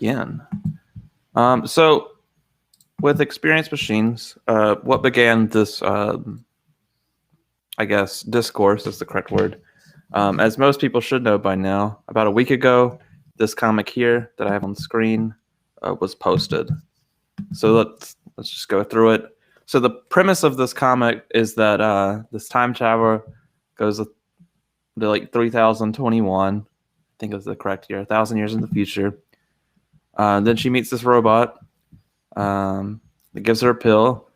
begin? So with experience machines, what began this, I guess, discourse is the correct word. As most people should know by now, about a week ago, this comic here that I have on the screen was posted. So let's just go through it. So the premise of this comic is that this time traveler goes to like 3021. I think is the correct year, 1,000 years in the future. Then she meets this robot that gives her a pill,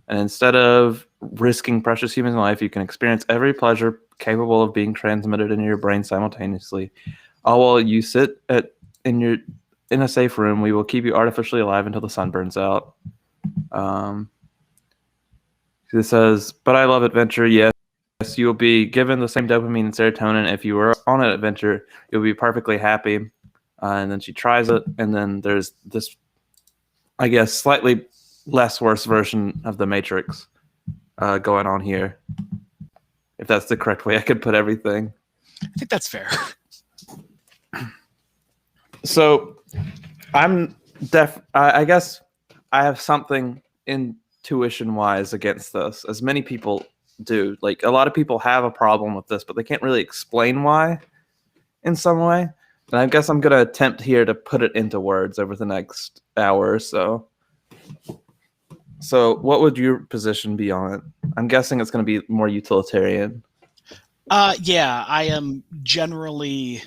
and instead of risking precious human life, you can experience every pleasure capable of being transmitted into your brain simultaneously. All while you sit in a safe room, we will keep you artificially alive until the sun burns out. It says, "But I love adventure. Yes, you will be given the same dopamine and serotonin. If you were on an adventure, you'll be perfectly happy." And then she tries it, and then there's this, I guess, slightly less worse version of the Matrix going on here. If that's the correct way I could put everything. I think that's fair. So I guess I have something intuition-wise against this, as many people do. Like, a lot of people have a problem with this, but they can't really explain why in some way. And I guess I'm going to attempt here to put it into words over the next hour or so. So what would your position be on it? I'm guessing it's going to be more utilitarian. Yeah, I am generally...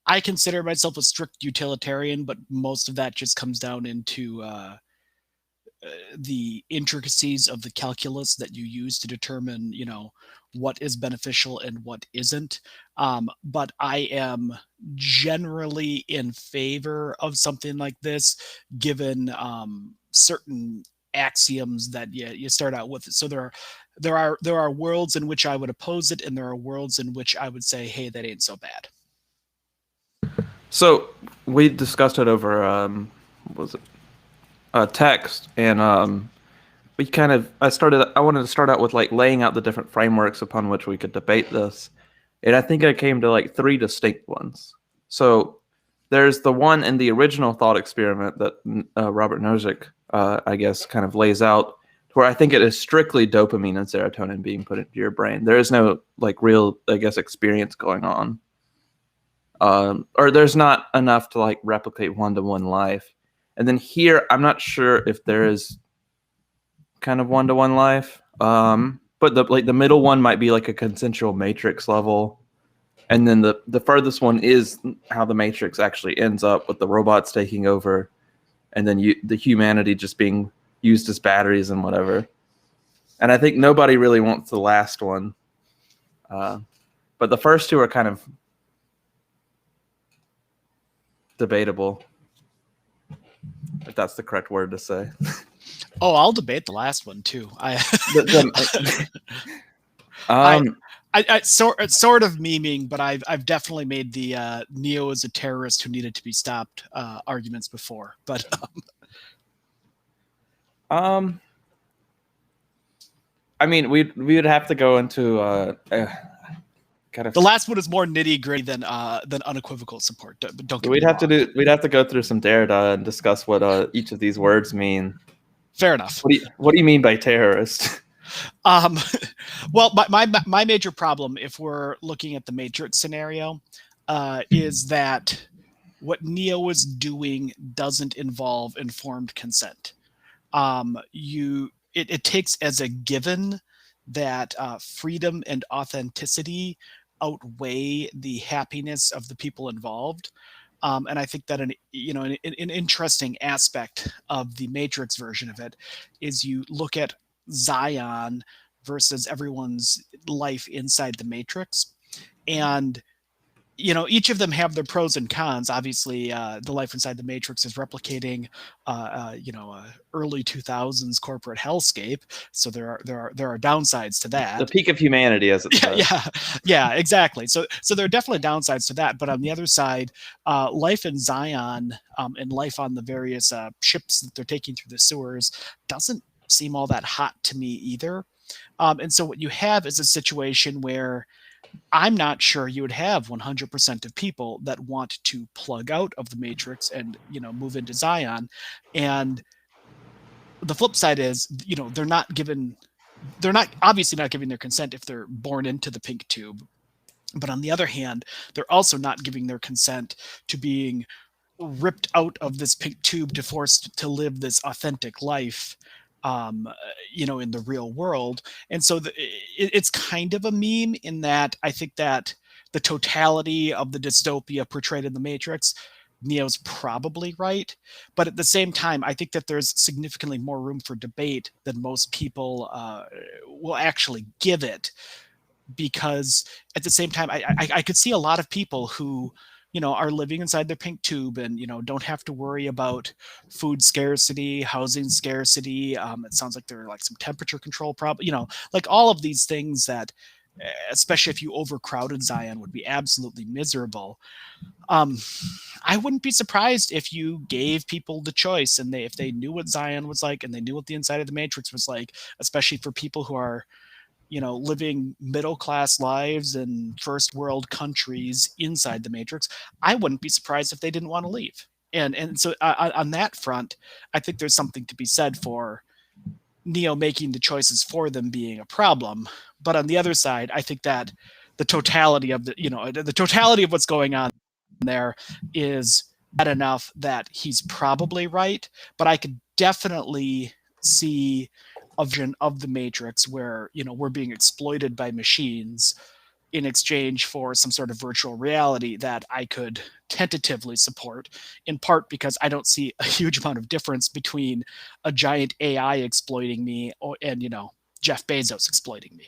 I consider myself a strict utilitarian, but most of that just comes down into the intricacies of the calculus that you use to determine, what is beneficial and what isn't. But I am generally in favor of something like this, given certain axioms that you start out with. So there are worlds in which I would oppose it, and there are worlds in which I would say, hey, that ain't so bad. So we discussed it over text, and I wanted to start out with like laying out the different frameworks upon which we could debate this, and I think I came to like three distinct ones. So there's the one in the original thought experiment that Robert Nozick, I guess, kind of lays out, where I think it is strictly dopamine and serotonin being put into your brain. There is no like real, I guess, experience going on. Or there's not enough to like replicate one-to-one life. And then here, I'm not sure if there is kind of one-to-one life. But the middle one might be like a consensual matrix level. And then the furthest one is how the matrix actually ends up, with the robots taking over, and then the humanity just being used as batteries and whatever. And I think nobody really wants the last one. But the first two are kind of debatable, if that's the correct word to say. Oh, I'll debate the last one too. I sort of memeing, but I've definitely made the Neo is a terrorist who needed to be stopped arguments before. But I mean, we would have to go into kind of. The last one is more nitty gritty than unequivocal support. But don't get We'd me have wrong. we'd have to go through some Derrida and discuss what each of these words mean. Fair enough. What do you mean by terrorist? Well, my major problem, if we're looking at the Matrix scenario, is that what Neo is doing doesn't involve informed consent. It takes as a given that freedom and authenticity outweigh the happiness of the people involved. And I think that an interesting aspect of the Matrix version of it is you look at Zion versus everyone's life inside the Matrix, and each of them have their pros and cons. Obviously, the life inside the Matrix is replicating, early 2000s corporate hellscape. So there are downsides to that. The peak of humanity, as it says. Yeah, exactly. So there are definitely downsides to that. But on the other side, life in Zion and life on the various ships that they're taking through the sewers doesn't seem all that hot to me either. And so what you have is a situation where I'm not sure you would have 100% of people that want to plug out of the Matrix and, move into Zion. And the flip side is, they're not obviously not giving their consent if they're born into the pink tube. But on the other hand, they're also not giving their consent to being ripped out of this pink tube to forced to live this authentic life, in the real world. And so it's kind of a meme in that I think that the totality of the dystopia portrayed in the Matrix, Neo's probably right. But at the same time, I think that there's significantly more room for debate than most people will actually give it, because at the same time, I could see a lot of people who, are living inside their pink tube and, don't have to worry about food scarcity, housing scarcity. It sounds like there are like some temperature control problem, like all of these things that, especially if you overcrowded Zion, would be absolutely miserable. I wouldn't be surprised if you gave people the choice, and if they knew what Zion was like and they knew what the inside of the Matrix was like, especially for people who are, living middle class lives in first world countries inside the Matrix, I wouldn't be surprised if they didn't want to leave. And so on that front, I think there's something to be said for Neo making the choices for them being a problem. But on the other side, I think that the totality of the totality of what's going on there is bad enough that he's probably right. But I could definitely see a vision of the Matrix where, we're being exploited by machines in exchange for some sort of virtual reality that I could tentatively support, in part because I don't see a huge amount of difference between a giant AI exploiting me and, Jeff Bezos exploiting me.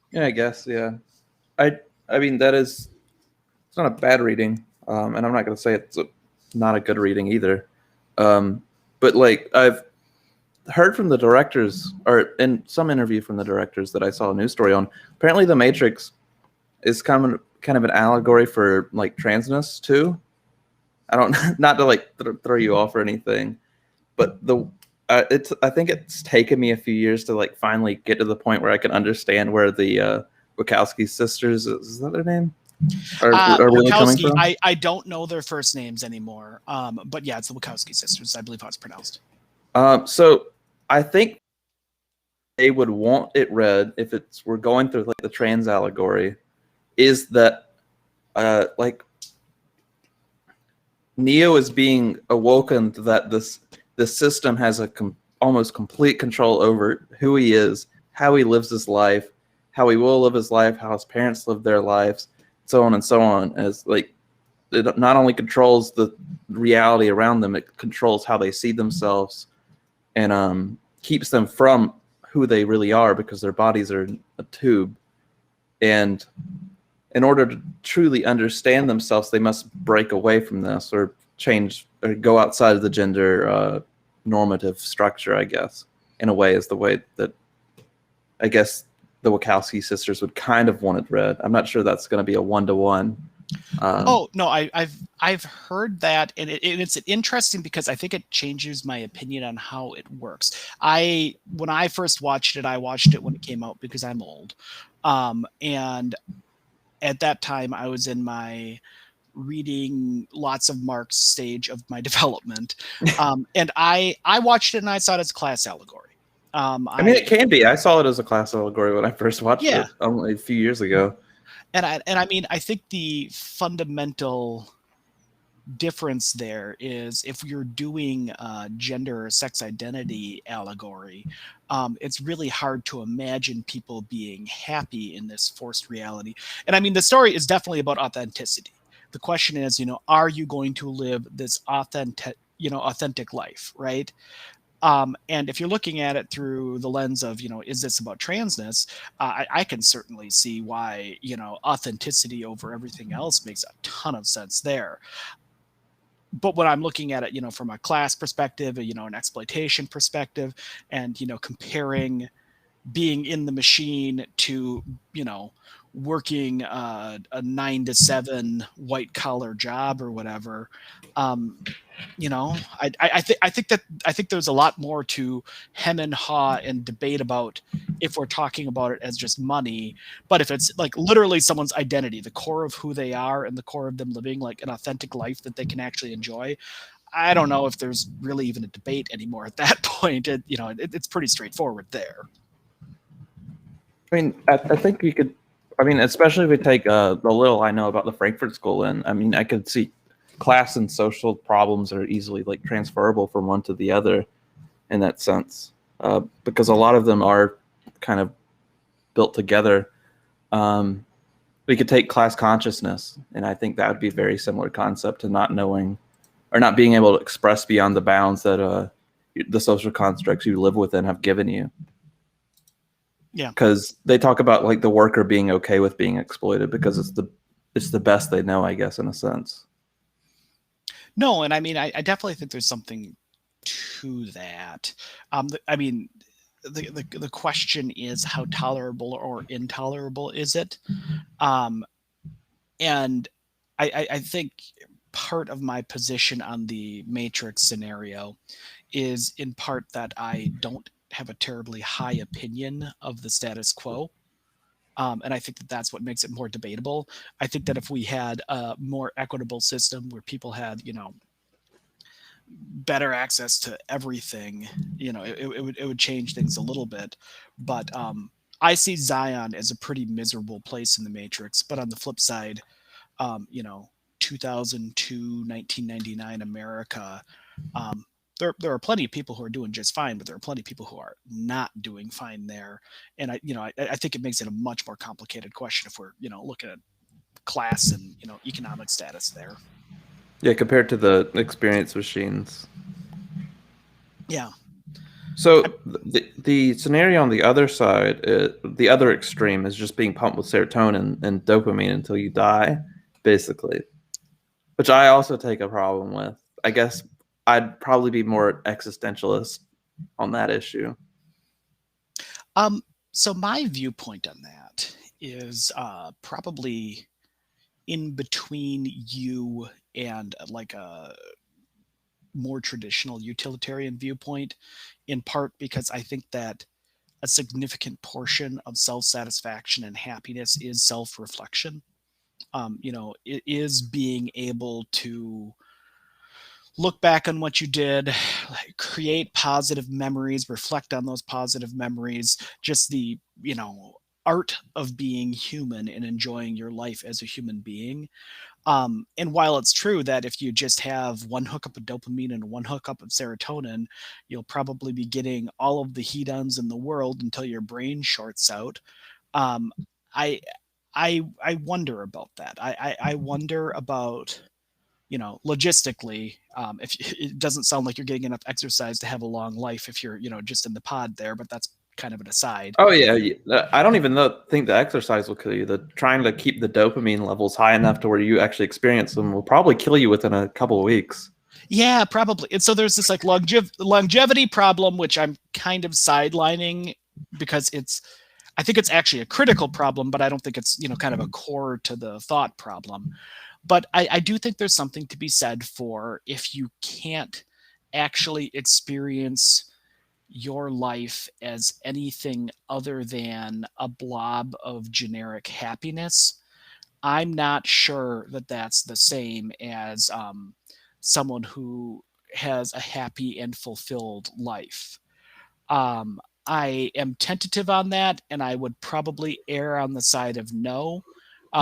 Yeah, I guess. Yeah, I mean it's not a bad reading, and I'm not going to say it's not a good reading either. But like I've heard from the directors, or in some interview from the directors that I saw a news story on, apparently the Matrix is kind of an allegory for like transness too. I don't not to like throw you off or anything, but I think it's taken me a few years to like finally get to the point where I can understand where the Wachowski sisters, is that their name, are really coming from. I don't know their first names anymore, but yeah, it's the Wachowski sisters, I believe how it's pronounced. So I think they would want it read, if we're going through like the trans allegory, is that like Neo is being awoken to that the system has almost complete control over who he is, how he lives his life, how he will live his life, how his parents live their lives, so on and so on. As like it not only controls the reality around them, it controls how they see themselves, and keeps them from who they really are because their bodies are a tube. And in order to truly understand themselves, they must break away from this or change or go outside of the gender normative structure, I guess, in a way, is the way that I guess the Wachowski sisters would kind of want it read. I'm not sure that's going to be a one-to-one. Oh no, I've heard that, and it's interesting because I think it changes my opinion on how it works. When I first watched it, I watched it when it came out because I'm old, and at that time I was in my reading lots of Marx stage of my development, and I watched it and I saw it as a class allegory. I mean, it can be. I saw it as a class allegory when I first watched it only a few years ago. And I mean, I think the fundamental difference there is if you're doing gender or sex identity allegory, it's really hard to imagine people being happy in this forced reality. And I mean, the story is definitely about authenticity. The question is, are you going to live this authentic life, right? And if you're looking at it through the lens of, is this about transness? I can certainly see why, authenticity over everything else makes a ton of sense there. But when I'm looking at it, from a class perspective, an exploitation perspective, and, comparing being in the machine to, working a 9 to 7 white collar job or whatever, I think there's a lot more to hem and haw and debate about if we're talking about it as just money. But if it's like literally someone's identity, the core of who they are and the core of them living like an authentic life that they can actually enjoy, I don't know if there's really even a debate anymore at that point. It's pretty straightforward there. I mean, I think you could. I mean, especially if we take the little I know about the Frankfurt School, and I mean, I could see class and social problems are easily like transferable from one to the other in that sense, because a lot of them are kind of built together. Um, we could take class consciousness, and I think that would be a very similar concept to not knowing or not being able to express beyond the bounds that the social constructs you live within have given you. Yeah. Because they talk about like the worker being okay with being exploited because it's the best they know, I guess, in a sense. No, and I mean, I definitely think there's something to that. I mean, the question is how tolerable or intolerable is it? Um, and I think part of my position on the Matrix scenario is in part that I don't have a terribly high opinion of the status quo. And I think that that's what makes it more debatable. I think that if we had a more equitable system where people had, better access to everything, it would change things a little bit. But I see Zion as a pretty miserable place in the Matrix. But on the flip side, um, you know, 2002, 1999 America, there are plenty of people who are doing just fine, but there are plenty of people who are not doing fine there. And I think it makes it a much more complicated question if we're, looking at class and, economic status there. Yeah, compared to the experience machines. Yeah. So the scenario on the other side, the other extreme, is just being pumped with serotonin and dopamine until you die, basically. Which I also take a problem with. I guess I'd probably be more existentialist on that issue. Um, so my viewpoint on that is probably in between you and like a more traditional utilitarian viewpoint, in part because I think that a significant portion of self satisfaction and happiness is self reflection. It is being able to look back on what you did, create positive memories, reflect on those positive memories, just the, art of being human and enjoying your life as a human being. And while it's true that if you just have one hookup of dopamine and one hookup of serotonin, you'll probably be getting all of the hedons in the world until your brain shorts out. Um, I I wonder about that. I wonder about, logistically, if it doesn't sound like you're getting enough exercise to have a long life if you're, just in the pod there, but that's kind of an aside. Oh yeah, I don't even think the exercise will kill you. The trying to keep the dopamine levels high enough to where you actually experience them will probably kill you within a couple of weeks. Yeah, probably. And so there's this like longevity problem, which I'm kind of sidelining because I think it's actually a critical problem, but I don't think it's, kind of a core to the thought problem. But I do think there's something to be said for if you can't actually experience your life as anything other than a blob of generic happiness. I'm not sure that that's the same as someone who has a happy and fulfilled life. Um, I am tentative on that, and I would probably err on the side of no.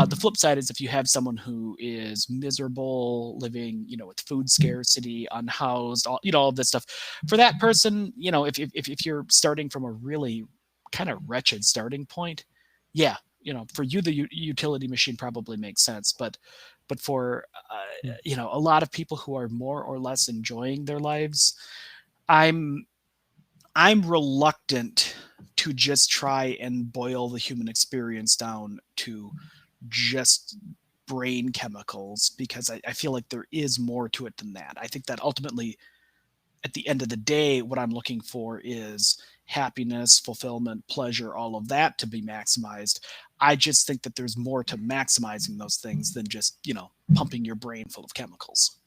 The flip side is if you have someone who is miserable, living, with food scarcity, unhoused, all of this stuff. For that person, if you're starting from a really kind of wretched starting point, yeah, for you the utility machine probably makes sense. But for a lot of people who are more or less enjoying their lives, I'm I'm reluctant to just try and boil the human experience down to just brain chemicals because I feel like there is more to it than that. I think that ultimately, at the end of the day, what I'm looking for is happiness, fulfillment, pleasure, all of that to be maximized. I just think that there's more to maximizing those things than just, pumping your brain full of chemicals.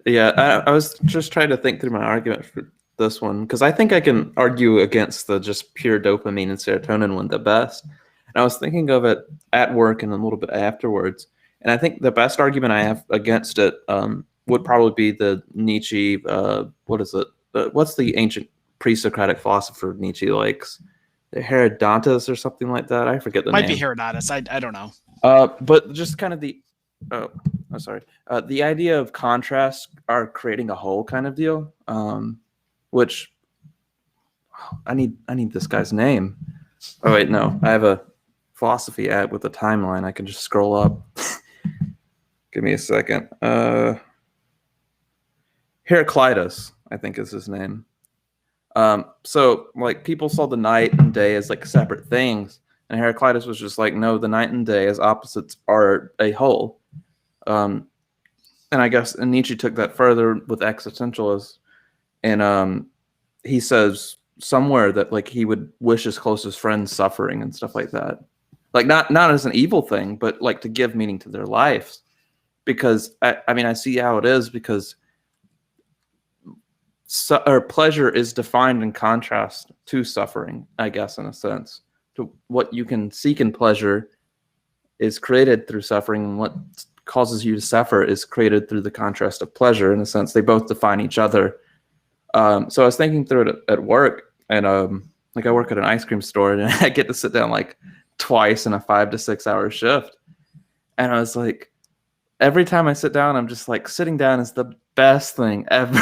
Yeah, I was just trying to think through my argument for this one because I think I can argue against the just pure dopamine and serotonin one the best. And I was thinking of it at work and a little bit afterwards. And I think the best argument I have against it would probably be the Nietzsche. What is it? What's the ancient pre-Socratic philosopher Nietzsche likes? Herodotus or something like that. I forget the Might be name. Herodotus. I don't know. But just kind of the oh, I'm sorry. The idea of contrast are creating a whole kind of deal. Which I need this guy's name. Oh wait, no, I have a philosophy ad with a timeline. I can just scroll up. Give me a second. Heraclitus, I think is his name. So like people saw the night and day as like separate things, and Heraclitus was just like, no, the night and day as opposites are a whole. And I guess and Nietzsche took that further with existentialism, and he says somewhere that like he would wish his closest friends suffering and stuff like that, like not as an evil thing, but like to give meaning to their lives. Because I mean I see how it is because or pleasure is defined in contrast to suffering, I guess, in a sense. To what you can seek in pleasure is created through suffering, and what causes you to suffer is created through the contrast of pleasure. In a sense, they both define each other. So I was thinking through it at work, and like I work at an ice cream store, and I get to sit down like twice in a 5 to 6 hour shift, and I was like, every time I sit down, I'm just like sitting down is the best thing ever.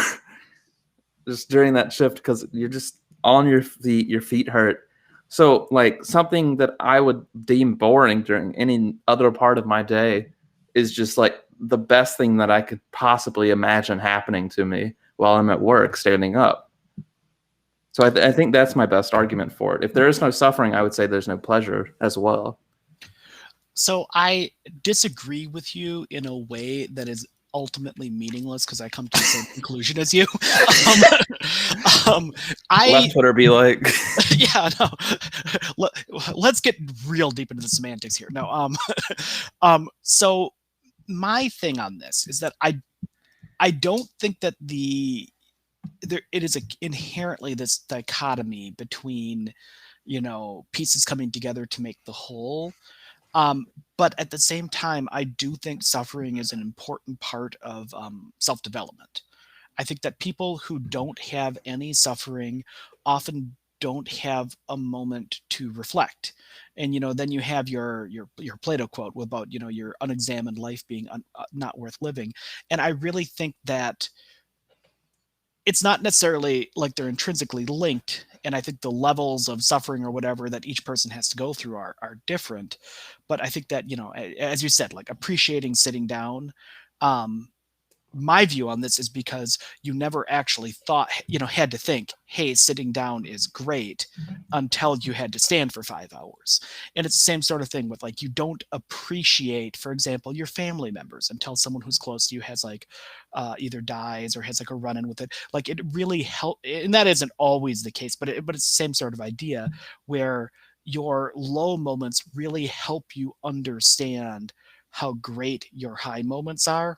Just during that shift because you're just on your feet hurt. So like something that I would deem boring during any other part of my day is just like the best thing that I could possibly imagine happening to me while I'm at work standing up. So I think that's my best argument for it. If there is no suffering, I would say there's no pleasure as well. So I disagree with you in a way that is ultimately meaningless because I come to the same conclusion as you. Let Twitter be like, yeah, no. Let's get real deep into the semantics here. No, so my thing on this is that I don't think that it is inherently this dichotomy between, pieces coming together to make the whole. But at the same time, I do think suffering is an important part of self-development. I think that people who don't have any suffering often don't have a moment to reflect. And then you have your Plato quote about your unexamined life being not worth living. And I really think that it's not necessarily like they're intrinsically linked. And I think the levels of suffering or whatever that each person has to go through are different. But I think that, as you said, like appreciating sitting down, my view on this is because you never actually thought, had to think, hey, sitting down is great until you had to stand for 5 hours. And it's the same sort of thing with like, you don't appreciate, for example, your family members until someone who's close to you has like either dies or has like a run-in with it. Like it really helped. And that isn't always the case, but it's the same sort of idea where your low moments really help you understand how great your high moments are.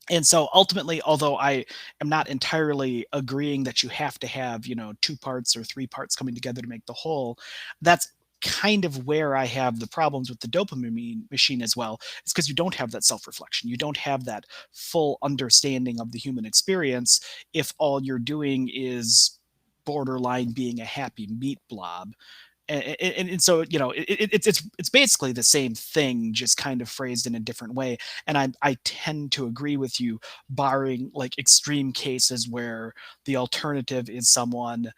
And so ultimately, although I am not entirely agreeing that you have to have, 2 parts or 3 parts coming together to make the whole, that's kind of where I have the problems with the dopamine machine as well. It's because you don't have that self-reflection. You don't have that full understanding of the human experience if all you're doing is borderline being a happy meat blob. And so it's basically the same thing, just kind of phrased in a different way. And I tend to agree with you, barring like extreme cases where the alternative is someone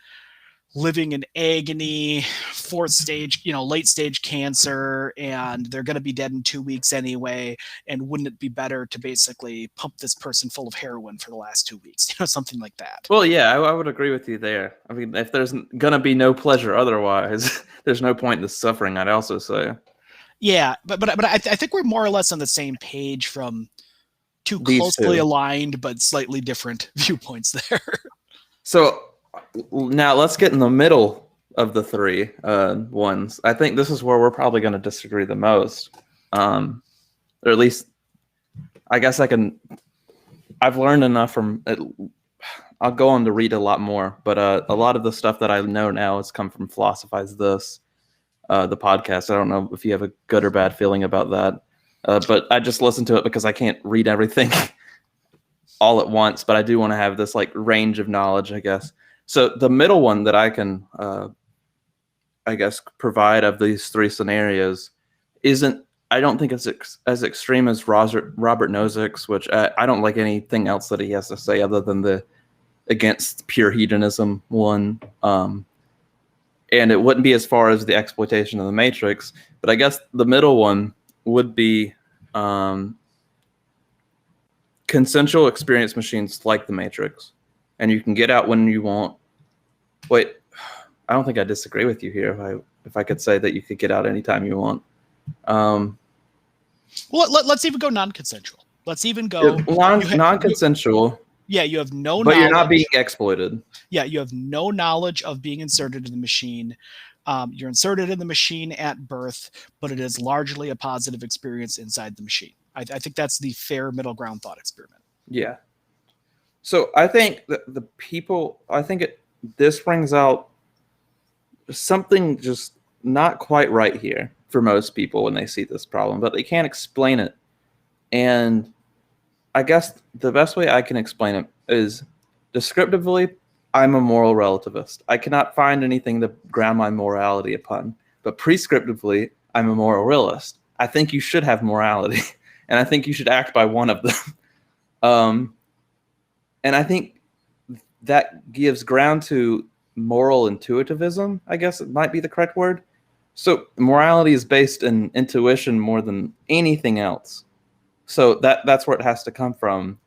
living in agony, 4th stage, late stage cancer, and they're going to be dead in 2 weeks anyway. And wouldn't it be better to basically pump this person full of heroin for the last 2 weeks, something like that? well, yeah, I would agree with you there. I mean, if there's gonna be no pleasure otherwise, there's no point in the suffering. I'd also say. Yeah, but I think we're more or less on the same page from two These closely two. aligned but slightly different viewpoints there. So now let's get in the middle of the three ones. I think this is where we're probably going to disagree the most, or at least I guess I can I've learned enough from it. I'll go on to read a lot more, but a lot of the stuff that I know now has come from Philosophize This, the podcast. I don't know if you have a good or bad feeling about that, but I just listen to it because I can't read everything all at once, but I do want to have this like range of knowledge, I guess. So the middle one that I can, I guess, provide of these three scenarios isn't. I don't think it's as extreme as Robert Nozick's, which I don't like anything else that he has to say other than the against pure hedonism one. And it wouldn't be as far as the exploitation of the Matrix, but I guess the middle one would be consensual experience machines like the Matrix, and you can get out when you want. Wait, I don't think I disagree with you here. If I could say that you could get out anytime you want. Well, let's even go non-consensual. Let's even go non-consensual. You have no but knowledge. You're not being exploited. Yeah, you have no knowledge of being inserted in the machine. You're inserted in the machine at birth, but it is largely a positive experience inside the machine. I think that's the fair middle ground thought experiment. Yeah. So I think that this brings out something just not quite right here for most people when they see this problem, but they can't explain it. And I guess the best way I can explain it is descriptively, I'm a moral relativist. I cannot find anything to ground my morality upon. But prescriptively, I'm a moral realist. I think you should have morality, and I think you should act by one of them. And I think that gives ground to moral intuitivism, I guess it might be the correct word. So morality is based in intuition more than anything else. So that's where it has to come from.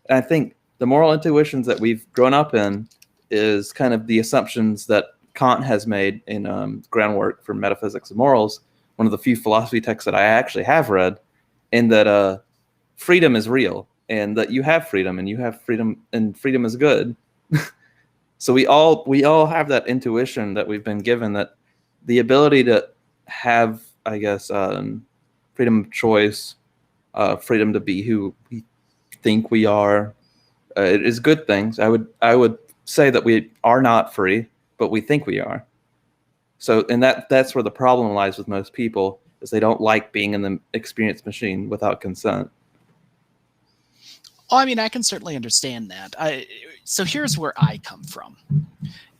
And I think the moral intuitions that we've grown up in is kind of the assumptions that Kant has made in Groundwork for Metaphysics and Morals, one of the few philosophy texts that I actually have read, and that freedom is real, and that you have freedom, and you have freedom, and freedom is good. So we all have that intuition that we've been given, that the ability to have, I guess, freedom of choice, freedom to be who we think we are, it is good things. I would say that we are not free, but we think we are. So, and that's where the problem lies with most people, is they don't like being in the experience machine without consent. Oh, I mean, I can certainly understand that. So here's where I come from,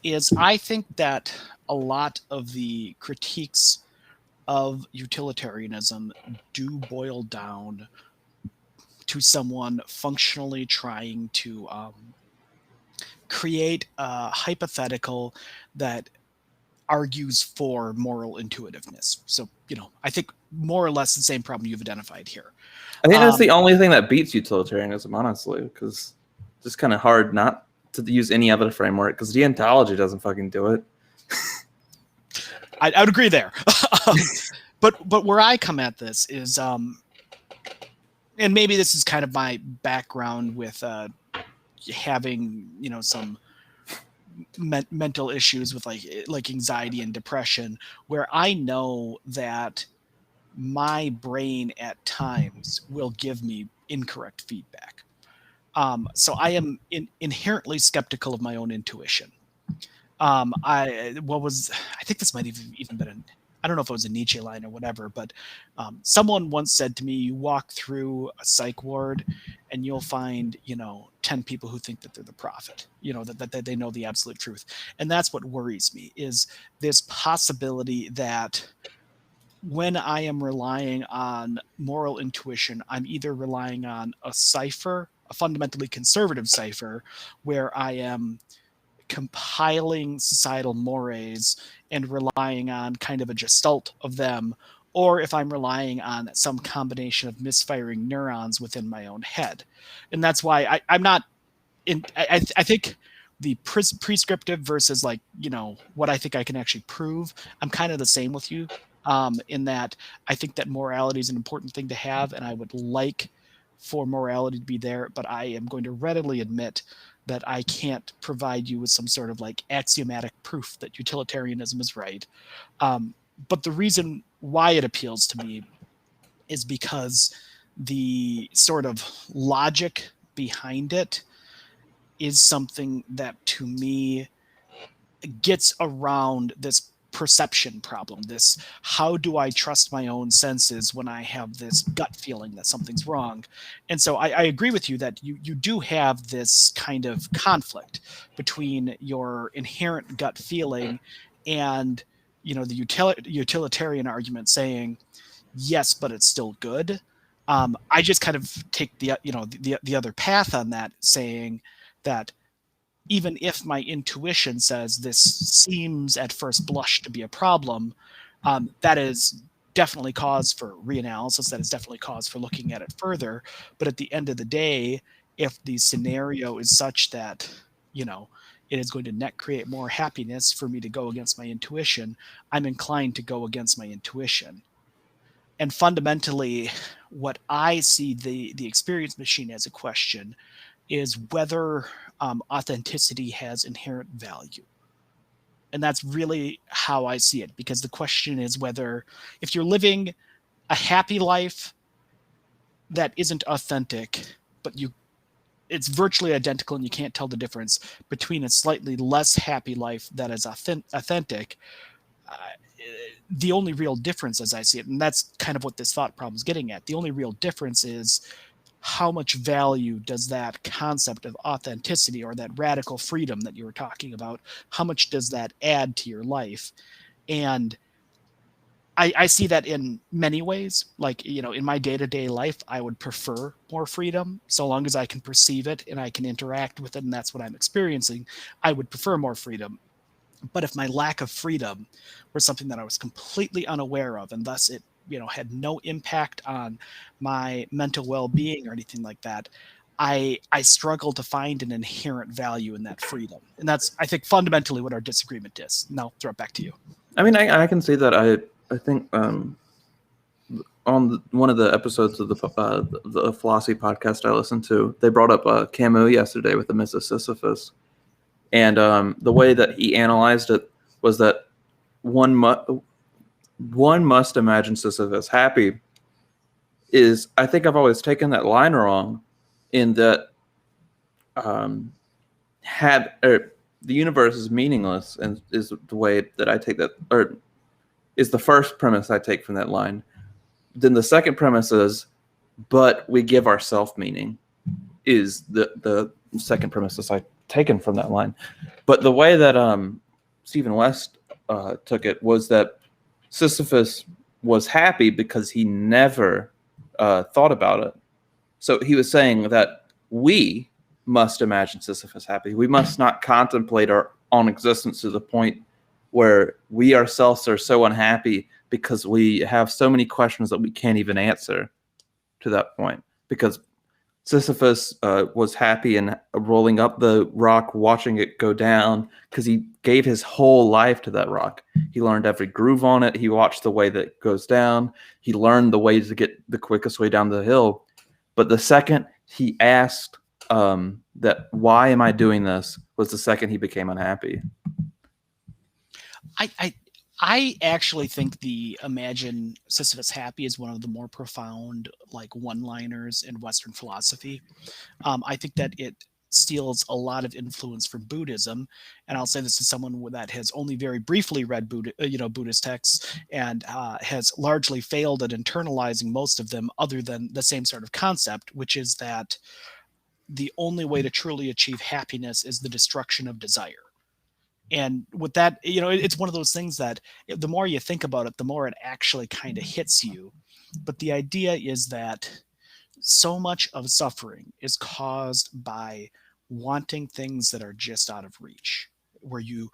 is I think that a lot of the critiques of utilitarianism do boil down to someone functionally trying to create a hypothetical that argues for moral intuitiveness. So, I think more or less the same problem you've identified here. I think that's the only thing that beats utilitarianism, honestly, because it's just kind of hard not to use any other framework, because deontology doesn't fucking do it. I would agree there. But where I come at this is, and maybe this is kind of my background with having, some mental issues with like anxiety and depression, where I know that my brain at times will give me incorrect feedback. So I am inherently skeptical of my own intuition. I think this might even been I don't know if it was a Nietzsche line or whatever, but someone once said to me, you walk through a psych ward and you'll find, 10 people who think that they're the prophet, that they know the absolute truth. And that's what worries me, is this possibility that when I am relying on moral intuition, I'm either relying on a cipher, a fundamentally conservative cipher, where I am compiling societal mores and relying on kind of a gestalt of them, or if I'm relying on some combination of misfiring neurons within my own head. And that's why I'm not in. I think the prescriptive versus what I think I can actually prove, I'm kind of the same with you, in that I think that morality is an important thing to have, and I would like for morality to be there, but I am going to readily admit that I can't provide you with some sort of axiomatic proof that utilitarianism is right. But the reason why it appeals to me is because the sort of logic behind it is something that to me gets around this perception problem, this how do I trust my own senses when I have this gut feeling that something's wrong. And so I agree with you that you do have this kind of conflict between your inherent gut feeling and the utilitarian argument saying yes, but it's still good. I just kind of take the other path on that, saying that even if my intuition says this seems at first blush to be a problem, that is definitely cause for reanalysis. That is definitely cause for looking at it further. But at the end of the day, if the scenario is such that, it is going to net create more happiness for me to go against my intuition, I'm inclined to go against my intuition. And fundamentally, what I see the experience machine as a question is whether authenticity has inherent value. And that's really how I see it, because the question is whether, if you're living a happy life that isn't authentic, but it's virtually identical and you can't tell the difference between a slightly less happy life that is authentic, uh, the only real difference, as I see it, and that's kind of what this thought problem is getting at, the only real difference is how much value does that concept of authenticity, or that radical freedom that you were talking about, how much does that add to your life? And I see that in many ways. Like, in my day-to-day life, I would prefer more freedom, so long as I can perceive it and I can interact with it and that's what I'm experiencing. I would prefer more freedom. But if my lack of freedom were something that I was completely unaware of, and thus it had no impact on my mental well-being or anything like that, I struggle to find an inherent value in that freedom. And that's, I think, fundamentally what our disagreement is. Now I'll throw it back to you. I mean, I can see that. I think on one of the episodes of the Philosophy podcast I listened to, they brought up Camus yesterday with the Myth of Sisyphus. And the way that he analyzed it was that one must imagine Sisyphus happy. I think I've always taken that line wrong, in that the universe is meaningless, and is the way that I take that, or is the first premise I take from that line. Then the second premise is, but we give ourselves meaning, is the second premise that I taken from that line. But the way that Stephen West took it was that Sisyphus was happy because he never thought about it. So he was saying that we must imagine Sisyphus happy. We must not contemplate our own existence to the point where we ourselves are so unhappy because we have so many questions that we can't even answer to that point. Because Sisyphus was happy in rolling up the rock, watching it go down, because he gave his whole life to that rock. He learned every groove on it. He watched the way that it goes down. He learned the ways to get the quickest way down the hill. But the second he asked that, why am I doing this, was the second he became unhappy. I actually think the imagine Sisyphus happy is one of the more profound, like, one-liners in Western philosophy. I think that it steals a lot of influence from Buddhism, and I'll say this as someone that has only very briefly read Buddhist texts, and has largely failed at internalizing most of them, other than the same sort of concept, which is that the only way to truly achieve happiness is the destruction of desire. And with that, it's one of those things that the more you think about it, the more it actually kind of hits you. But the idea is that so much of suffering is caused by wanting things that are just out of reach, where you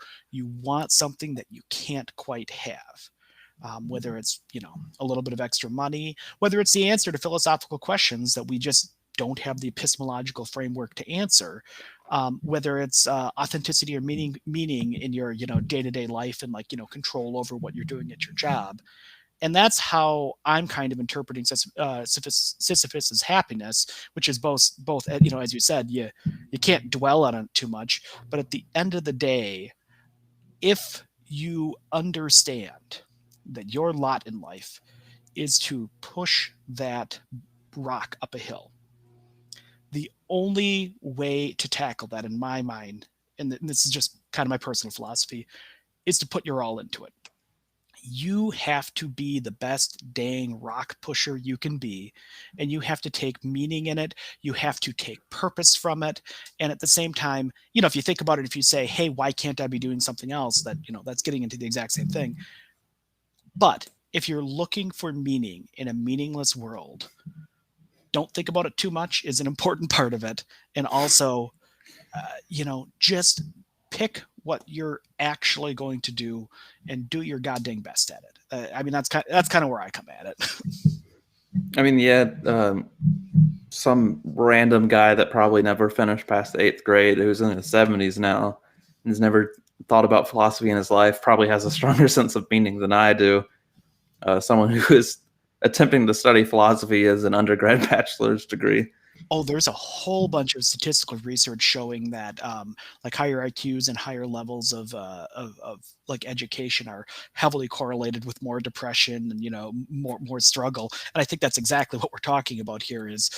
want something that you can't quite have. Whether it's a little bit of extra money, whether it's the answer to philosophical questions that we just don't have the epistemological framework to answer, whether it's authenticity or meaning in your day-to-day life, and, like, control over what you're doing at your job. And that's how I'm kind of interpreting Sisyphus's happiness, which is both as you said, you can't dwell on it too much, but at the end of the day, if you understand that your lot in life is to push that rock up a hill, the only way to tackle that, in my mind, and this is just kind of my personal philosophy, is to put your all into it. You have to be the best dang rock pusher you can be, and you have to take meaning in it. You have to take purpose from it. And at the same time, if you think about it, if you say, hey, why can't I be doing something else, that, that's getting into the exact same thing. But if you're looking for meaning in a meaningless world, don't think about it too much is an important part of it. And also, just pick what you're actually going to do and do your goddamn best at it. I mean, that's kind of where I come at it. I mean, yeah, some random guy that probably never finished past the 8th grade, who's in his 70s now, and has never thought about philosophy in his life, probably has a stronger sense of meaning than I do. Someone who is attempting to study philosophy as an undergrad bachelor's degree. Oh, there's a whole bunch of statistical research showing that like higher IQs and higher levels of like education are heavily correlated with more depression and more struggle. And I think that's exactly what we're talking about here. Is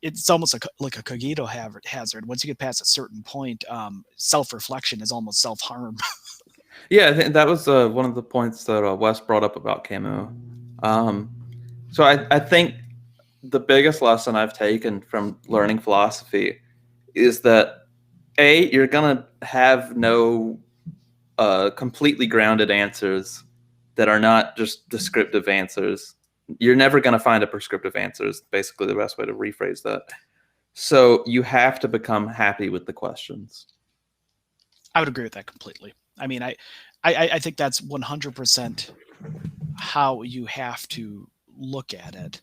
it's almost like a cogito hazard. Once you get past a certain point, self-reflection is almost self-harm. Yeah, I think that was one of the points that Wes brought up about Camus. So I think the biggest lesson I've taken from learning philosophy is that you're gonna have no completely grounded answers that are not just descriptive answers. You're never gonna find a prescriptive answer is basically the best way to rephrase that. So you have to become happy with the questions. I would agree with that completely. I mean, I think that's 100% how you have to look at it.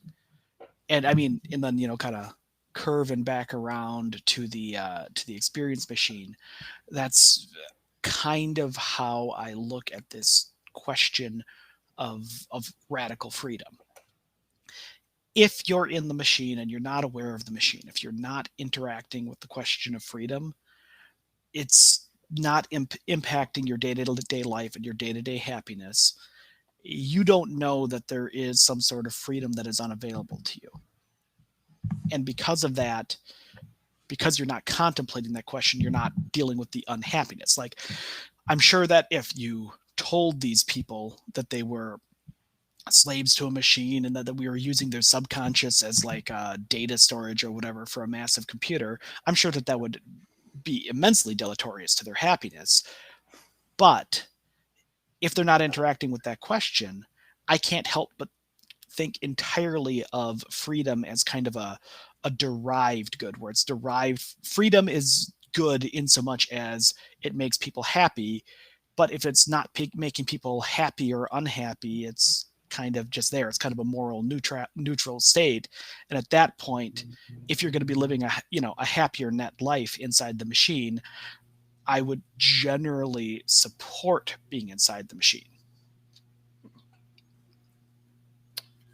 And I mean, and then kind of curving back around to the experience machine. That's kind of how I look at this question of radical freedom. If you're in the machine and you're not aware of the machine, if you're not interacting with the question of freedom, it's not impacting your day-to-day life and your day-to-day happiness. You don't know that there is some sort of freedom that is unavailable to you. And because of that, because you're not contemplating that question, you're not dealing with the unhappiness. Like, I'm sure that if you told these people that they were slaves to a machine and that we were using their subconscious as like data storage or whatever for a massive computer, I'm sure that would be immensely deleterious to their happiness. But if they're not interacting with that question, I can't help but think entirely of freedom as kind of a derived good, where it's derived. Freedom is good in so much as it makes people happy, but if it's not making people happy or unhappy, it's kind of just there. It's kind of a moral neutral state. And at that point, if you're going to be living a happier net life inside the machine, I would generally support being inside the machine.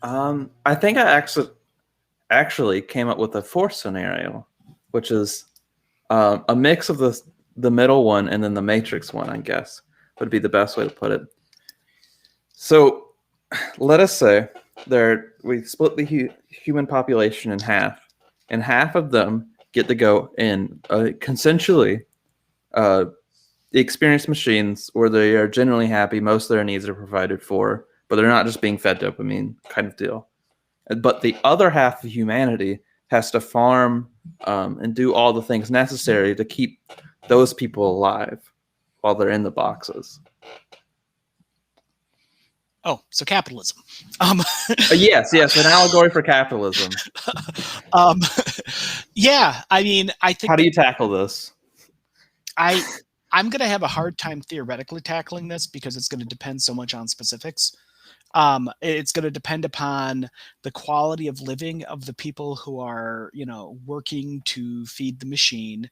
I think I actually came up with a fourth scenario, which is a mix of the middle one and then the Matrix one, I guess, would be the best way to put it. So let us say we split the human population in half, and half of them get to go in consensually the experience machines where they are generally happy, most of their needs are provided for, but they're not just being fed dopamine kind of deal. But the other half of humanity has to farm and do all the things necessary to keep those people alive while they're in the boxes. Oh, so capitalism. Yes, an allegory for capitalism. Yeah, I mean, I think. How do you tackle this? I'm going to have a hard time theoretically tackling this because it's going to depend so much on specifics. It's going to depend upon the quality of living of the people who are, working to feed the machine.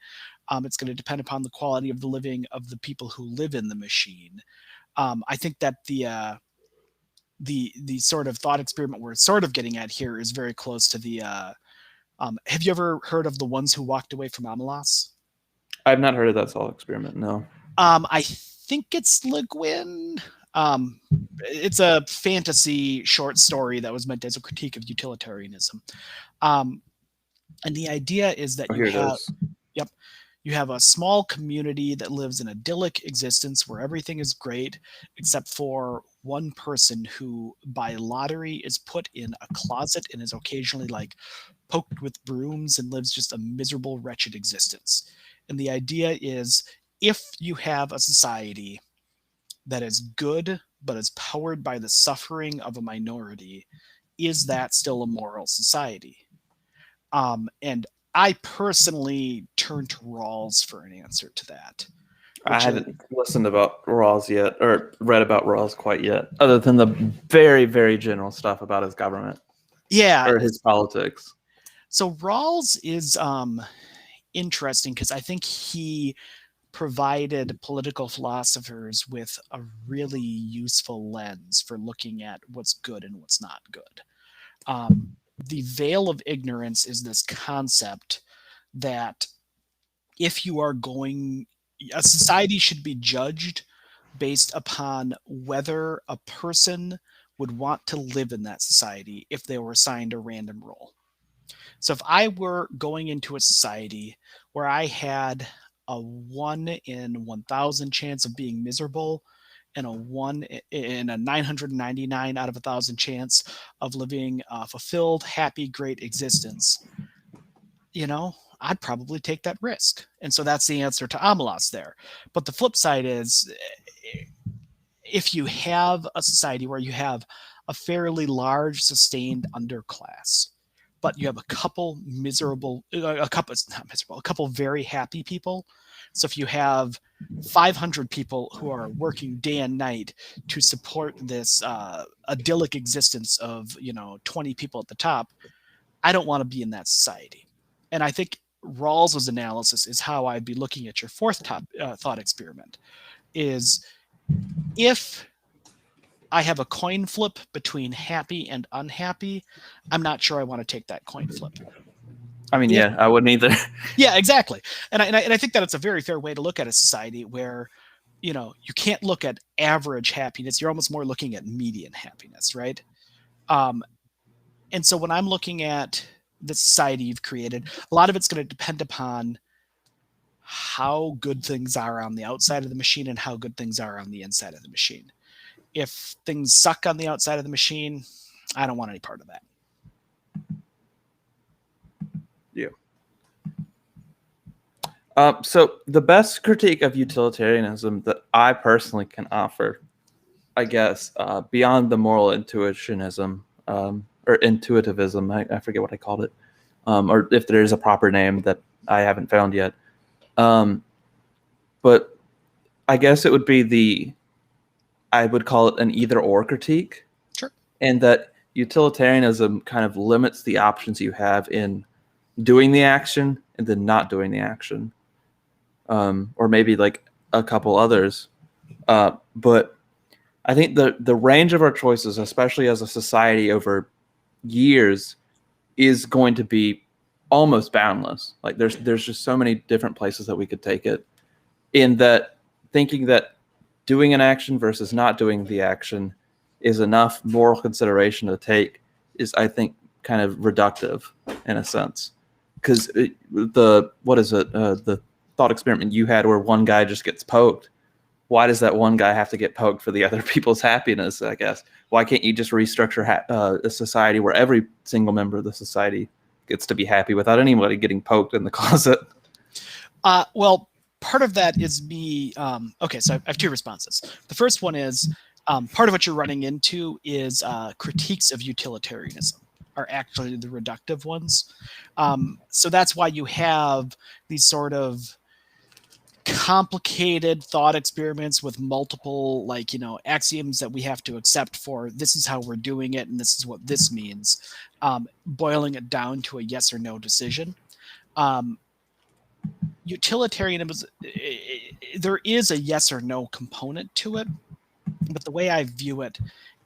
It's going to depend upon the quality of the living of the people who live in the machine. I think that the sort of thought experiment we're sort of getting at here is very close to the. Have you ever heard of the ones who walked away from Amalas? I've not heard of that thought experiment. No. I think it's Le Guin. It's a fantasy short story that was meant as a critique of utilitarianism. And the idea is that Oh, here it is. yep, you have a small community that lives an idyllic existence where everything is great, except for one person who, by lottery, is put in a closet and is occasionally like poked with brooms and lives just a miserable, wretched existence. And the idea is, if you have a society that is good but is powered by the suffering of a minority, is that still a moral society? And I personally turn to Rawls for an answer to that, I which is, haven't listened about Rawls yet, or read about Rawls quite yet, other than the very, very general stuff about his government yeah. or his politics. So Rawls is interesting because I think he provided political philosophers with a really useful lens for looking at what's good and what's not good. The veil of ignorance is this concept that if you are going, a society should be judged based upon whether a person would want to live in that society if they were assigned a random role. So if I were going into a society where I had a 1 in 1,000 chance of being miserable and a 1 in a 999 out of 1,000 chance of living a fulfilled, happy, great existence, I'd probably take that risk. And so that's the answer to Amalas there. But the flip side is, if you have a society where you have a fairly large sustained underclass, but you have a couple miserable, a couple, it's not miserable, a couple very happy people. So if you have 500 people who are working day and night to support this idyllic existence of 20 people at the top, I don't want to be in that society. And I think Rawls's analysis is how I'd be looking at your fourth thought experiment. Is, if I have a coin flip between happy and unhappy, I'm not sure I want to take that coin flip. I mean, yeah, I wouldn't either. Yeah, exactly. And I think that it's a very fair way to look at a society where, you can't look at average happiness. You're almost more looking at median happiness, right? And so when I'm looking at the society you've created, a lot of it's going to depend upon how good things are on the outside of the machine and how good things are on the inside of the machine. If things suck on the outside of the machine, I don't want any part of that. Yeah. So the best critique of utilitarianism that I personally can offer, I guess, beyond the moral intuitionism or intuitivism, I forget what I called it, or if there is a proper name that I haven't found yet. But I guess it would be I would call it an either-or critique. Sure. And that utilitarianism kind of limits the options you have in doing the action and then not doing the action. Or maybe like a couple others. But I think the range of our choices, especially as a society over years, is going to be almost boundless. Like there's just so many different places that we could take it. In that, thinking that doing an action versus not doing the action is enough moral consideration to take is, I think, kind of reductive in a sense. Because the thought experiment you had where one guy just gets poked, why does that one guy have to get poked for the other people's happiness, I guess? Why can't you just restructure a society where every single member of the society gets to be happy without anybody getting poked in the closet? Well, part of that is me. Okay, so I have two responses. The first one is, part of what you're running into is critiques of utilitarianism are actually the reductive ones. So that's why you have these sort of complicated thought experiments with multiple axioms that we have to accept for this is how we're doing it and this is what this means, boiling it down to a yes or no decision. Utilitarianism, there is a yes or no component to it, but the way I view it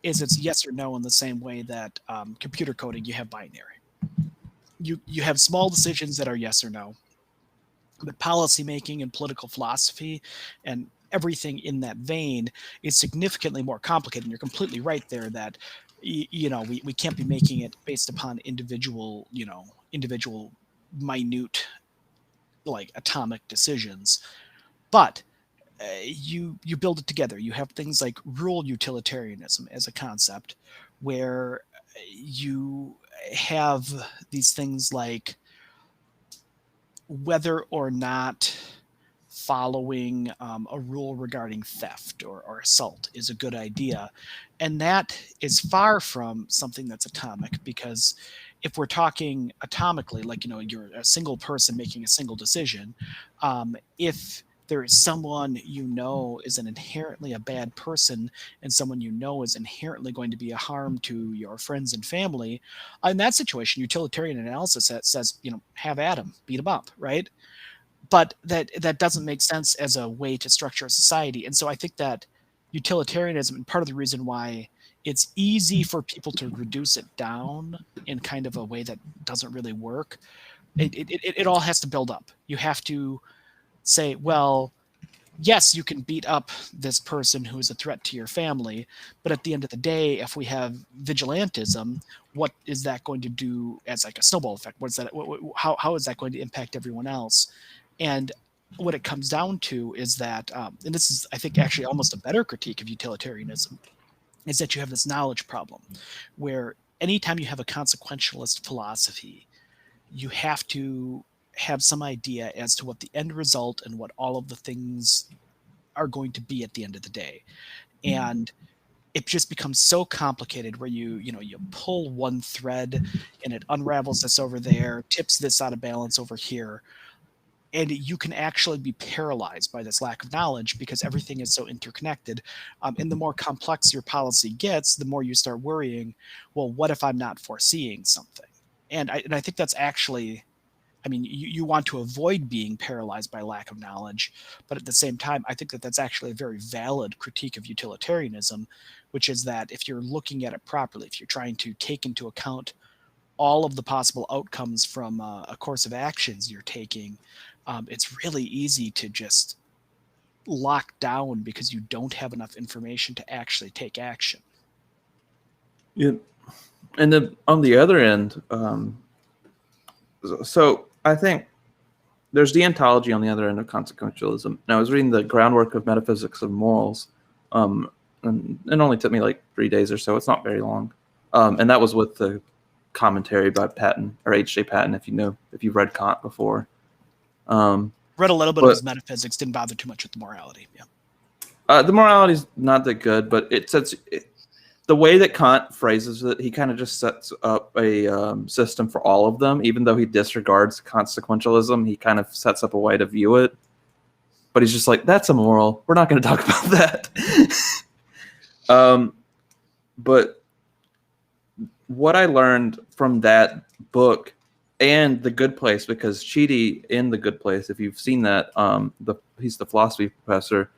is it's yes or no in the same way that computer coding, you have binary. You have small decisions that are yes or no, but policymaking and political philosophy and everything in that vein is significantly more complicated. And you're completely right there that we can't be making it based upon individual minute, like atomic decisions, but you build it together. You have things like rural utilitarianism as a concept, where you have these things like whether or not following a rule regarding theft or assault is a good idea. And that is far from something that's atomic, because if we're talking atomically, like, you're a single person making a single decision, if there is someone is an inherently a bad person, and someone is inherently going to be a harm to your friends and family, in that situation, utilitarian analysis says, have at them, beat them up, right? But that doesn't make sense as a way to structure a society. And so I think that utilitarianism, and part of the reason why it's easy for people to reduce it down in kind of a way that doesn't really work, it all has to build up. You have to say, well, yes, you can beat up this person who is a threat to your family, but at the end of the day, if we have vigilantism, what is that going to do as like a snowball effect? What's that? How is that going to impact everyone else? And what it comes down to is that, and this is, I think, actually almost a better critique of utilitarianism, is that you have this knowledge problem, where anytime you have a consequentialist philosophy, you have to have some idea as to what the end result and what all of the things are going to be at the end of the day. And it just becomes so complicated, where you pull one thread and it unravels this over there, tips this out of balance over here, and you can actually be paralyzed by this lack of knowledge, because everything is so interconnected. And the more complex your policy gets, the more you start worrying, well, what if I'm not foreseeing something? And I think that's actually, I mean, you want to avoid being paralyzed by lack of knowledge, but at the same time, I think that that's actually a very valid critique of utilitarianism, which is that if you're looking at it properly, if you're trying to take into account all of the possible outcomes from a course of actions you're taking, it's really easy to just lock down because you don't have enough information to actually take action. Yeah. And then on the other end, so I think there's deontology on the other end of consequentialism. And I was reading the Groundwork of Metaphysics of Morals, and it only took me like 3 days or so. It's not very long. And that was with the commentary by Patton, or H.J. Patton, if you've read Kant before. Read a little bit of his metaphysics, didn't bother too much with the morality. Yeah. The morality is not that good, but the way that Kant phrases it, he kind of just sets up a system for all of them. Even though he disregards consequentialism, he kind of sets up a way to view it. But he's just like, that's immoral. We're not going to talk about that. But what I learned from that book and The Good Place, because Chidi in The Good Place, if you've seen that, he's the philosophy professor,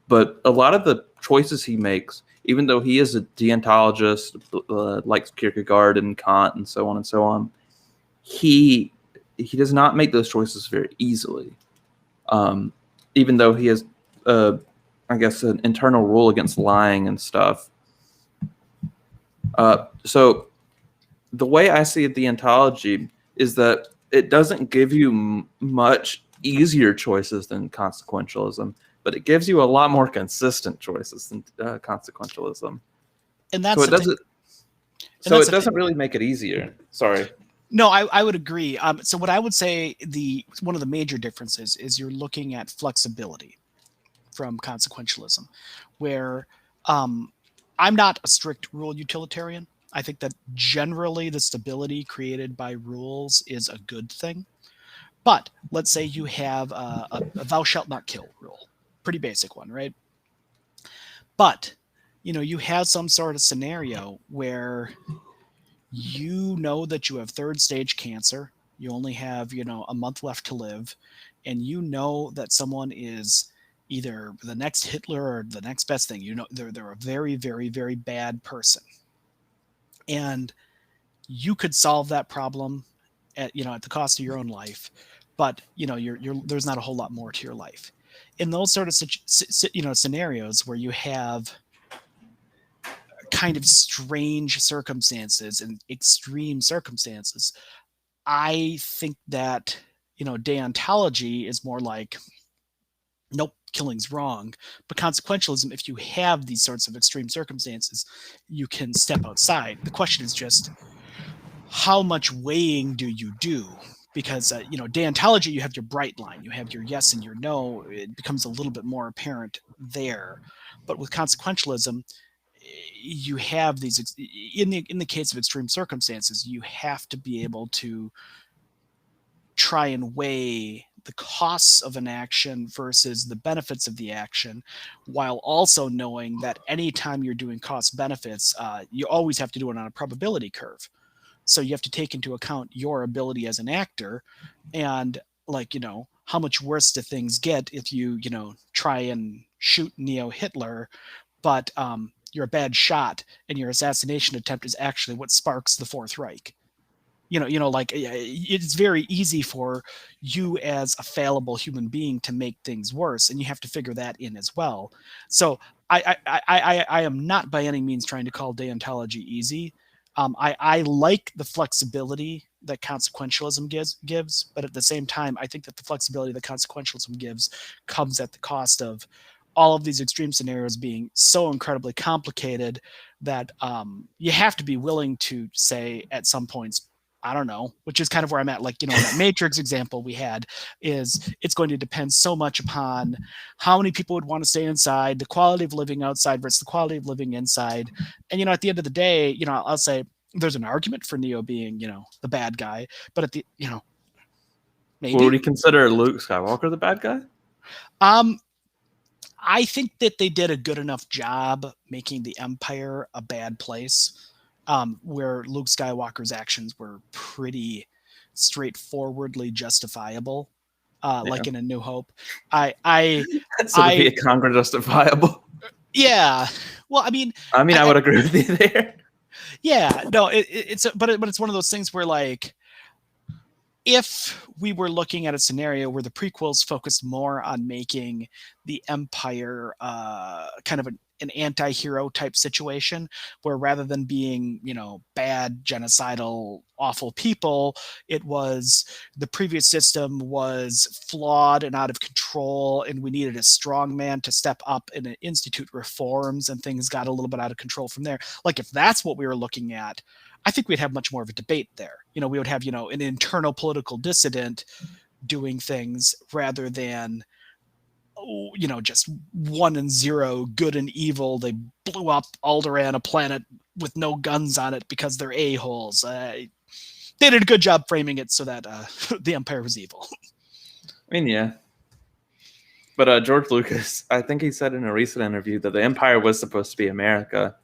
but a lot of the choices he makes, even though he is a deontologist, likes Kierkegaard and Kant and so on, he does not make those choices very easily. Even though he has, I guess, an internal rule against lying and stuff. So the way I see deontology is that it doesn't give you much easier choices than consequentialism, but it gives you a lot more consistent choices than consequentialism. And that's so it doesn't really make it easier. Sorry. No, I would agree. So what I would say, one of the major differences is you're looking at flexibility from consequentialism, where I'm not a strict rule utilitarian. I think that generally the stability created by rules is a good thing. But let's say you have a thou shalt not kill rule. Pretty basic one, right? But, you have some sort of scenario where you know that you have third stage cancer. You only have, a month left to live. And you know that someone is either the next Hitler or the next best thing. They're a very, very, very bad person. And you could solve that problem at the cost of your own life, but there's not a whole lot more to your life. In those sort of scenarios where you have kind of strange circumstances and extreme circumstances, I think that, deontology is more like, nope, killing's wrong. But consequentialism, if you have these sorts of extreme circumstances, you can step outside. The question is just, how much weighing do you do? Because, deontology, you have your bright line, you have your yes and your no. It becomes a little bit more apparent there. But with consequentialism, you have these, in the case of extreme circumstances, you have to be able to try and weigh the costs of an action versus the benefits of the action, while also knowing that anytime you're doing cost benefits, you always have to do it on a probability curve. So you have to take into account your ability as an actor, and, like, how much worse do things get if you, try and shoot Neo Hitler, but you're a bad shot and your assassination attempt is actually what sparks the Fourth Reich. Like, it's very easy for you as a fallible human being to make things worse, and you have to figure that in as well. So I am not by any means trying to call deontology easy. I like the flexibility that consequentialism gives, but at the same time, I think that the flexibility that consequentialism gives comes at the cost of all of these extreme scenarios being so incredibly complicated that you have to be willing to say at some points, I don't know, which is kind of where I'm at. Like, in that Matrix example we had, is it's going to depend so much upon how many people would want to stay inside, the quality of living outside versus the quality of living inside. And, at the end of the day, I'll say there's an argument for Neo being, the bad guy, but at the, maybe. Would you consider Luke Skywalker the bad guy? I think that they did a good enough job making the Empire a bad place, where Luke Skywalker's actions were pretty straightforwardly justifiable, like in A New Hope. So the Viet Cong are justifiable. Yeah. Well, I mean, I would agree with you there. Yeah. No, but it's one of those things where, like, if we were looking at a scenario where the prequels focused more on making the Empire kind of an anti-hero type situation, where rather than being, bad, genocidal, awful people, it was the previous system was flawed and out of control, and we needed a strong man to step up and institute reforms, and things got a little bit out of control from there. Like, if that's what we were looking at, I think we'd have much more of a debate there. We would have, an internal political dissident doing things rather than, just 1 and 0, good and evil. They blew up Alderaan, a planet with no guns on it because they're a-holes. They did a good job framing it so that the Empire was evil. Yeah. But George Lucas, I think he said in a recent interview that the Empire was supposed to be America.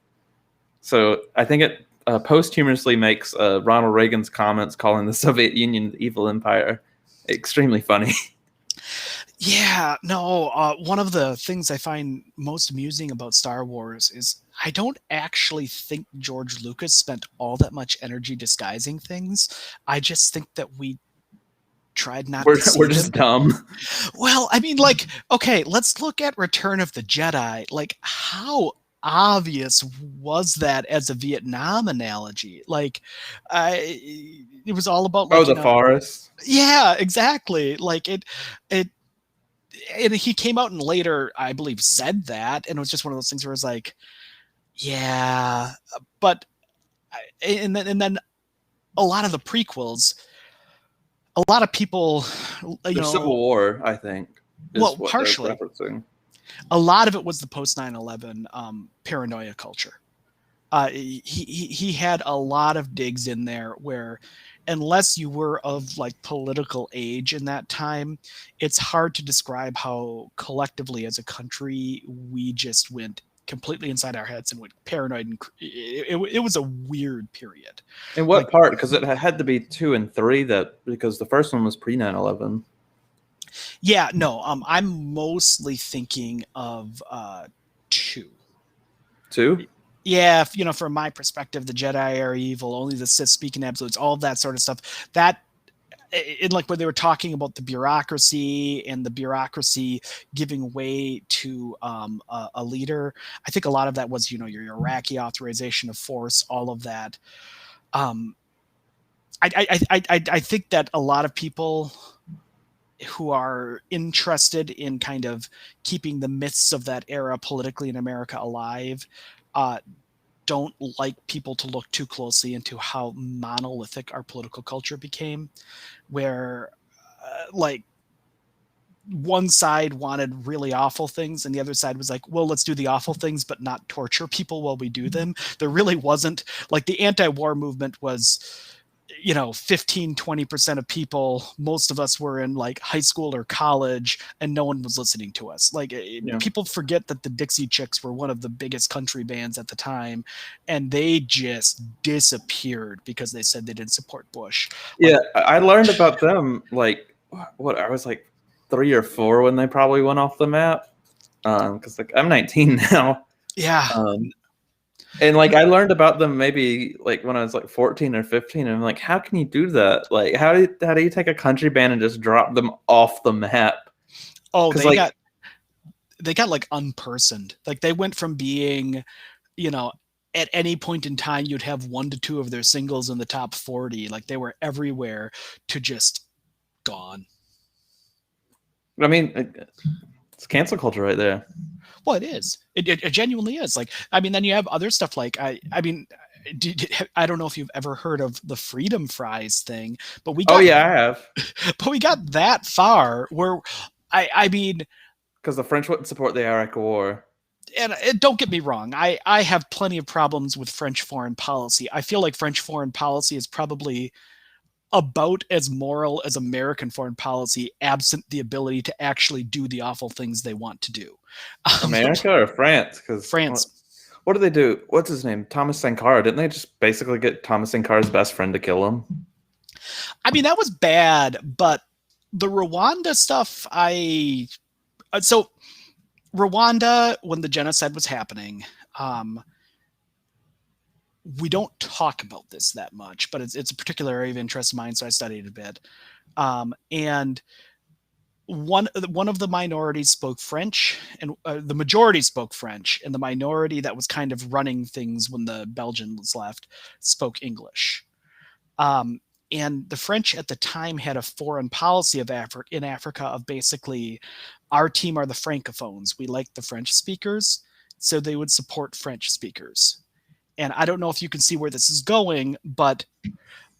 So I think it posthumously makes Ronald Reagan's comments calling the Soviet Union the evil empire extremely funny. Yeah, no, one of the things I find most amusing about Star Wars is I don't actually think George Lucas spent all that much energy disguising things. I just think that we tried not to see We're just dumb. Well, I mean, like, okay, let's look at Return of the Jedi. Like, how obvious was that as a Vietnam analogy? Like, it was all about, like, the forest. Yeah, exactly. Like, it and he came out and later, I believe, said that, and it was just one of those things where it's like, yeah, but and then a lot of the prequels, a lot of people, the Civil War, I think, is well, what partially they're referencing. A lot of it was the post 9/11 paranoia culture. He had a lot of digs in there where, unless you were of, like, political age in that time, it's hard to describe how collectively as a country we just went completely inside our heads and went paranoid, and it was a weird period. In what part? Because it had to be 2 and 3, because the first one was pre 9/11. Yeah, no, I'm mostly thinking of 2. 2? Yeah, from my perspective, the Jedi are evil, only the Sith speak in absolutes, all of that sort of stuff. That, like, when they were talking about the bureaucracy and the bureaucracy giving way to a leader, I think a lot of that was, your Iraqi authorization of force, all of that. I think that a lot of people who are interested in kind of keeping the myths of that era politically in America alive don't like people to look too closely into how monolithic our political culture became, where like one side wanted really awful things and the other side was like, well, let's do the awful things but not torture people while we do them. There really wasn't, like, the anti-war movement was, 15-20% of people. Most of us were in like high school or college and no one was listening to us. Like, people forget that the Dixie Chicks were one of the biggest country bands at the time and they just disappeared because they said they didn't support Bush. Yeah, I learned about them like what I was like 3 or 4 when they probably went off the map. Because like I'm 19 now. Yeah. And like I learned about them maybe like when I was like 14 or 15. And I'm like, how can you do that? Like, how do you take a country band and just drop them off the map? Oh, they got like unpersoned. Like they went from being, at any point in time you'd have 1 to 2 of their singles in the top 40. Like they were everywhere to just gone. I mean, it's cancel culture right there. Well, it is. It genuinely is. Like, I mean, then you have other stuff like, I mean, I don't know if you've ever heard of the freedom fries thing, but we got, I have. But we got that far where I mean, because the French wouldn't support the Iraq War. And don't get me wrong, I have plenty of problems with French foreign policy. I feel like French foreign policy is probably about as moral as American foreign policy, absent the ability to actually do the awful things they want to do. America or France? Because France. What did they do? What's his name? Thomas Sankara. Didn't they just basically get Thomas Sankara's best friend to kill him? I mean, that was bad, but the Rwanda stuff, so Rwanda, when the genocide was happening, we don't talk about this that much, but it's a particular area of interest of mine, so I studied it a bit. And one of the minorities spoke French, and the majority spoke French, and the minority that was kind of running things when the Belgians left spoke English. And the French at the time had a foreign policy in Africa of basically, our team are the Francophones. We like the French speakers, so they would support French speakers. And I don't know if you can see where this is going, but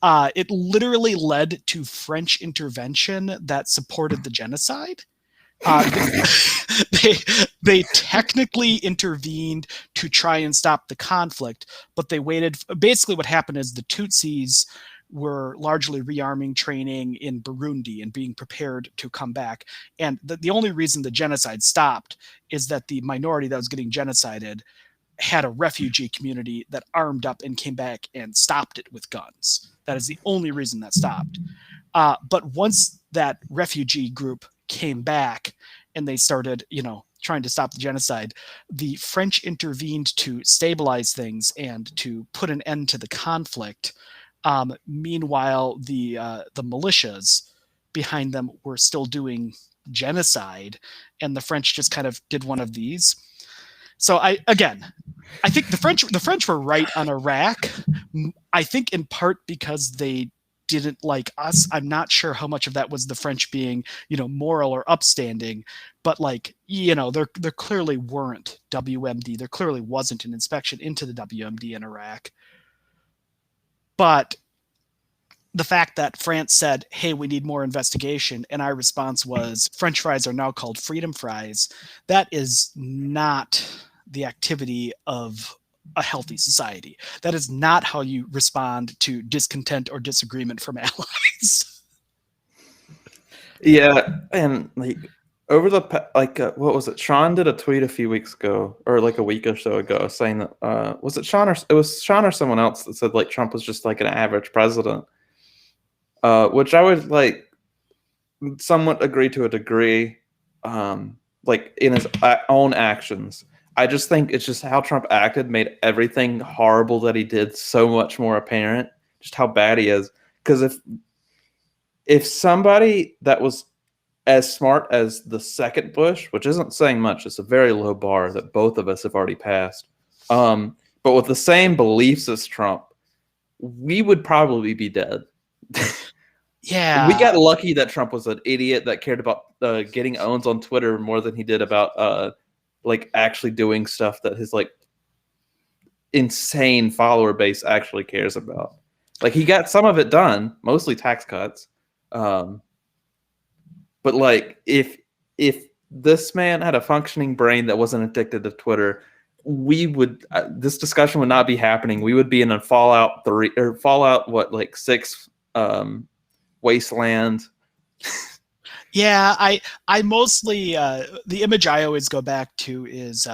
it literally led to French intervention that supported the genocide. They technically intervened to try and stop the conflict, but they waited. Basically, what happened is the Tutsis were largely rearming, training in Burundi and being prepared to come back. And the only reason the genocide stopped is that the minority that was getting genocided had a refugee community that armed up and came back and stopped it with guns. That is the only reason that stopped. But once that refugee group came back and they started, trying to stop the genocide, the French intervened to stabilize things and to put an end to the conflict. Meanwhile, the militias behind them were still doing genocide, and the French just kind of did one of these. So I think the French were right on Iraq. I think in part because they didn't like us. I'm not sure how much of that was the French being, moral or upstanding, but there clearly weren't WMD. There clearly wasn't an inspection into the WMD in Iraq. But the fact that France said, hey, we need more investigation, and our response was, French fries are now called freedom fries, that is not the activity of a healthy society. That is not how you respond to discontent or disagreement from allies. Yeah, and over the what was it? Sean did a tweet a few weeks ago, or like a week or so ago, saying that was it Sean or it was Sean or someone else that said Trump was just an average president, which I would somewhat agree to a degree, in his own actions. I just think it's just how Trump acted made everything horrible that he did so much more apparent, just how bad he is. Because if somebody that was as smart as the second Bush, which isn't saying much, it's a very low bar that both of us have already passed, but with the same beliefs as Trump, we would probably be dead. Yeah. We got lucky that Trump was an idiot that cared about getting owns on Twitter more than he did about like actually doing stuff that his like insane follower base actually cares about. Like he got some of it done, mostly tax cuts. But like if this man had a functioning brain that wasn't addicted to Twitter, we would this discussion would not be happening. We would be in a Fallout 3 or Fallout what like 6 wasteland. Yeah, I mostly the image I always go back to is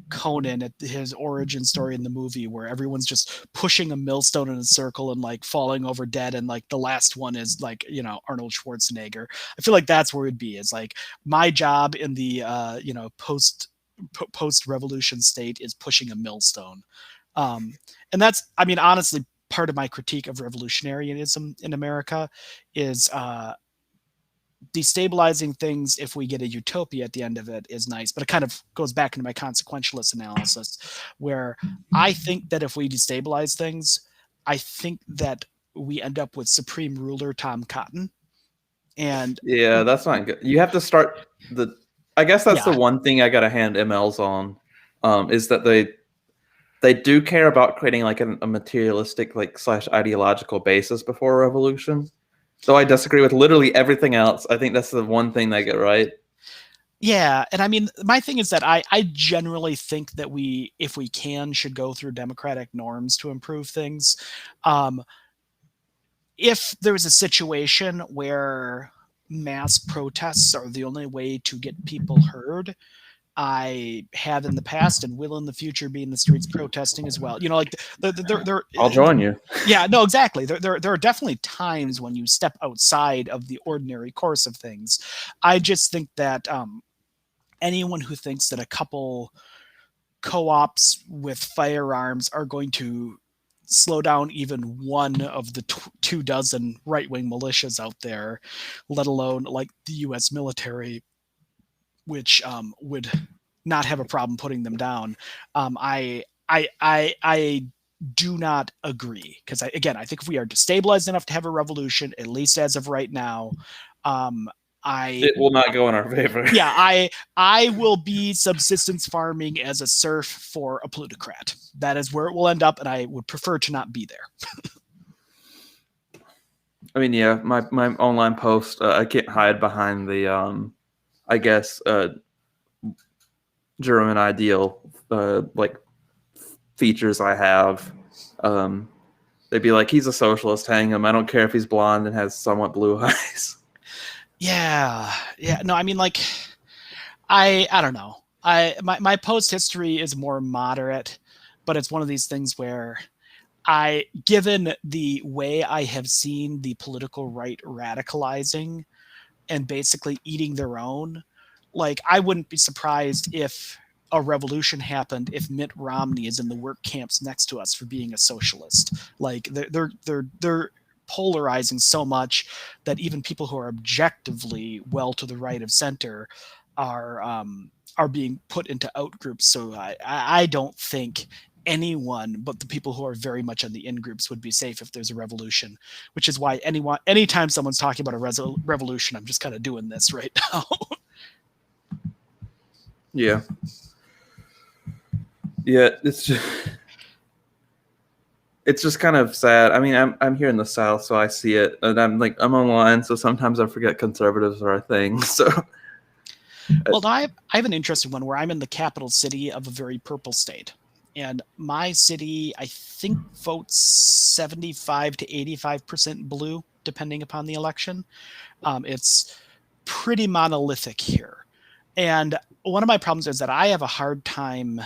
Conan at his origin story in the movie, where everyone's just pushing a millstone in a circle and like falling over dead, and like the last one is like, you know, Arnold Schwarzenegger. I feel like that's where we'd be. It's like my job in the you know, post revolution state is pushing a millstone, and that's, I mean, honestly, part of my critique of revolutionaryism in America is destabilizing things. If we get a utopia at the end of it is nice, but it kind of goes back into my consequentialist analysis, where I think that if we destabilize things, I think that we end up with supreme ruler Tom Cotton. And yeah, that's not good. You have to start the. I guess that's the one thing I gotta hand MLs on, is that they do care about creating like a materialistic like / ideological basis before a revolution. Though I disagree with literally everything else, I think that's the one thing they get right. Yeah, and I mean, my thing is that I generally think that we, if we can, should go through democratic norms to improve things. If there's a situation where mass protests are the only way to get people heard, I have in the past and will in the future be in the streets protesting as well. You know, like I'll join you. Yeah, no, exactly. There are definitely times when you step outside of the ordinary course of things. I just think that anyone who thinks that a couple co-ops with firearms are going to slow down even one of the 24 right-wing militias out there, let alone like the U.S. military, which would not have a problem putting them down. I do not agree, because again, I think if we are destabilized enough to have a revolution, at least as of right now, it will not go in our favor. Yeah, I will be subsistence farming as a serf for a plutocrat. That is where it will end up, and I would prefer to not be there. I mean, yeah, my online post, I can't hide behind the, I guess, German ideal, like features I have. They'd be like, he's a socialist, hang him. I don't care if he's blonde and has somewhat blue eyes. Yeah. No, I mean, like, I don't know. My post history is more moderate, but it's one of these things where given the way I have seen the political right radicalizing and basically eating their own, like, I wouldn't be surprised if a revolution happened if Mitt Romney is in the work camps next to us for being a socialist. Like, they're polarizing so much that even people who are objectively well to the right of center are being put into outgroups. So I don't think anyone but the people who are very much on the in groups would be safe if there's a revolution, which is why anytime someone's talking about a revolution, I'm just kind of doing this right now. Yeah, it's just kind of sad. I mean, I'm here in the South, so I see it, and I'm online, so sometimes I forget conservatives are a thing. So, well, I have an interesting one where I'm in the capital city of a very purple state, and my city, I think, votes 75 to 85% blue, depending upon the election. It's pretty monolithic here, and one of my problems is that I have a hard time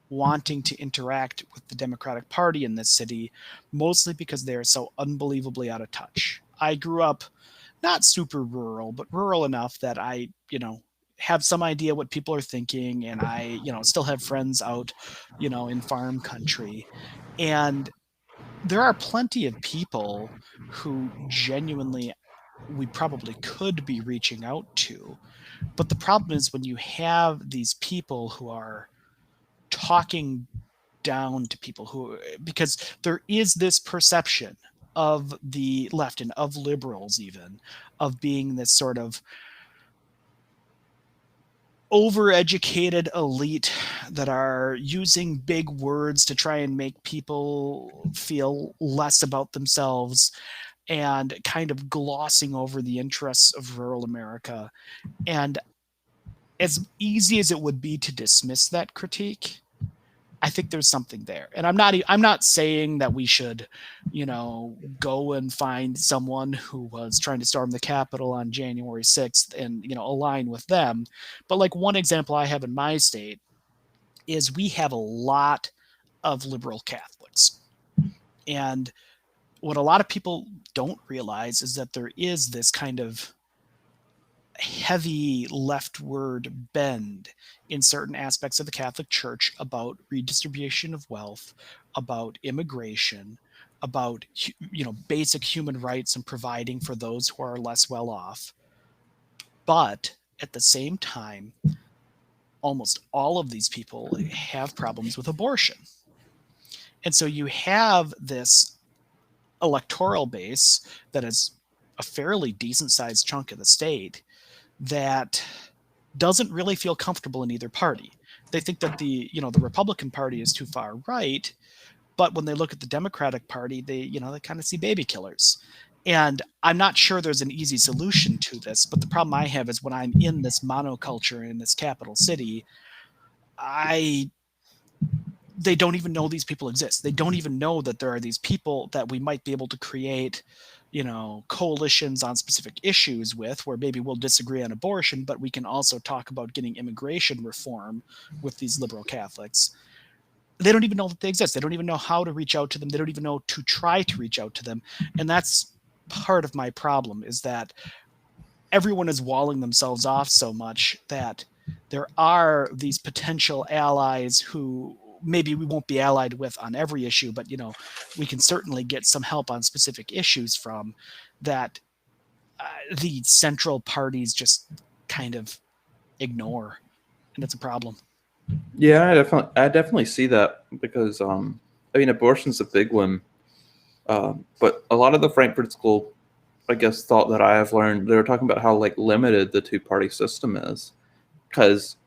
wanting to interact with the Democratic Party in this city, mostly because they're so unbelievably out of touch. I grew up not super rural, but rural enough that I, have some idea what people are thinking, and I, still have friends out, in farm country. And there are plenty of people who genuinely we probably could be reaching out to. But the problem is when you have these people who are talking down to people because there is this perception of the left and of liberals, even, of being this sort of overeducated elite that are using big words to try and make people feel less about themselves and kind of glossing over the interests of rural America. And as easy as it would be to dismiss that critique, I think there's something there. And I'm not saying that we should, go and find someone who was trying to storm the Capitol on January 6th and, align with them. But like one example I have in my state is we have a lot of liberal Catholics. And what a lot of people don't realize is that there is this kind of heavy leftward bend in certain aspects of the Catholic Church about redistribution of wealth, about immigration, about basic human rights and providing for those who are less well off. But at the same time, almost all of these people have problems with abortion. And so you have this electoral base that is a fairly decent sized chunk of the state that doesn't really feel comfortable in either party. They think that the Republican Party is too far right, but when they look at the Democratic Party, they kind of see baby killers. And I'm not sure there's an easy solution to this, but the problem I have is when I'm in this monoculture in this capital city, they don't even know these people exist. They don't even know that there are these people that we might be able to create, coalitions on specific issues with, where maybe we'll disagree on abortion, but we can also talk about getting immigration reform with these liberal Catholics. They don't even know that they exist. They don't even know how to reach out to them. They don't even know to try to reach out to them. And that's part of my problem, is that everyone is walling themselves off so much that there are these potential allies who maybe we won't be allied with on every issue, but we can certainly get some help on specific issues from that the central parties just kind of ignore, and it's a problem. Yeah, I definitely see that, because abortion's a big one, but a lot of the Frankfurt School, I guess, thought that I have learned, they were talking about how limited the two-party system is, because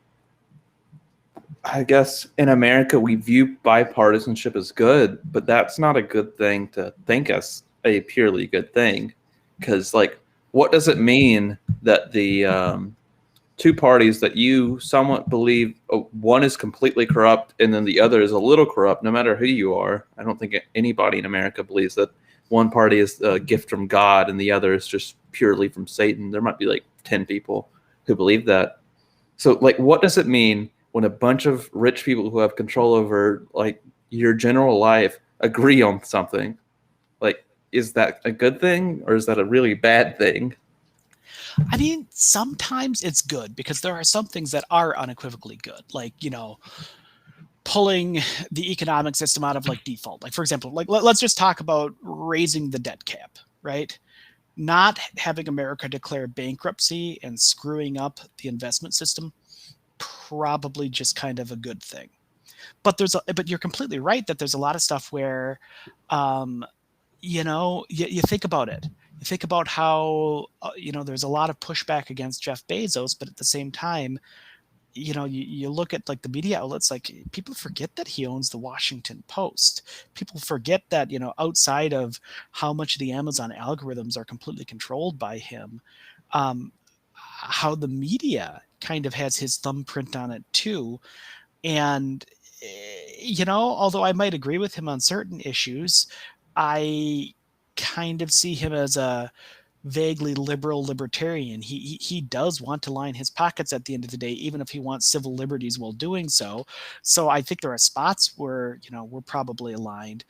I guess in America we view bipartisanship as good, but that's not a good thing to think as a purely good thing. Because what does it mean that the two parties that you somewhat believe, one is completely corrupt and then the other is a little corrupt, no matter who you are? I don't think anybody in America believes that one party is a gift from God and the other is just purely from Satan. There might be 10 people who believe that. So what does it mean when a bunch of rich people who have control over your general life agree on something? Is that a good thing, or is that a really bad thing? I mean, sometimes it's good, because there are some things that are unequivocally good, pulling the economic system out of default. For example, let's just talk about raising the debt cap, right? Not having America declare bankruptcy and screwing up the investment system, probably just kind of a good thing. But you're completely right that there's a lot of stuff where, you think about it. You think about how, there's a lot of pushback against Jeff Bezos, but at the same time, you look at the media outlets, people forget that he owns the Washington Post. People forget that, outside of how much the Amazon algorithms are completely controlled by him, how the media kind of has his thumbprint on it too. And, although I might agree with him on certain issues, I kind of see him as a vaguely liberal libertarian. He does want to line his pockets at the end of the day, even if he wants civil liberties while doing so. So I think there are spots where, we're probably aligned,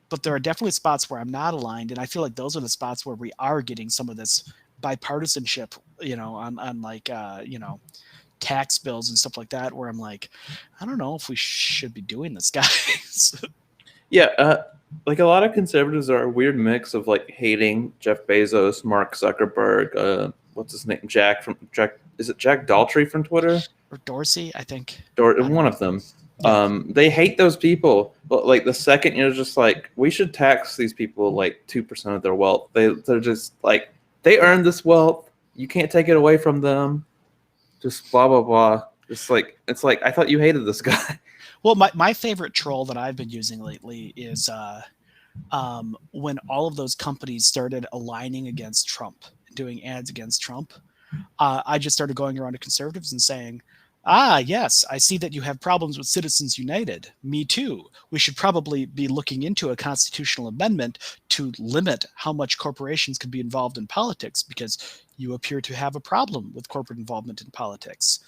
but there are definitely spots where I'm not aligned. And I feel like those are the spots where we are getting some of this bipartisanship, on tax bills and stuff like that, where I'm I don't know if we should be doing this, guys. Yeah, a lot of conservatives are a weird mix of hating Jeff Bezos, Mark Zuckerberg, what's his name, Jack, is it Jack Daltrey from Twitter, or Dorsey, I think. or one of them, Yeah. They hate those people. But like the second you're just like, we should tax these people like 2% of their wealth. They're just like, they earned this wealth. You can't take it away from them. Just blah blah blah. Just like it's like I thought you hated this guy. Well, my favorite troll that I've been using lately is when all of those companies started aligning against Trump, doing ads against Trump. I just started going around to conservatives and saying, yes, I see that you have problems with Citizens United. Me too. We should probably be looking into a constitutional amendment to limit how much corporations can be involved in politics because you appear to have a problem with corporate involvement in politics.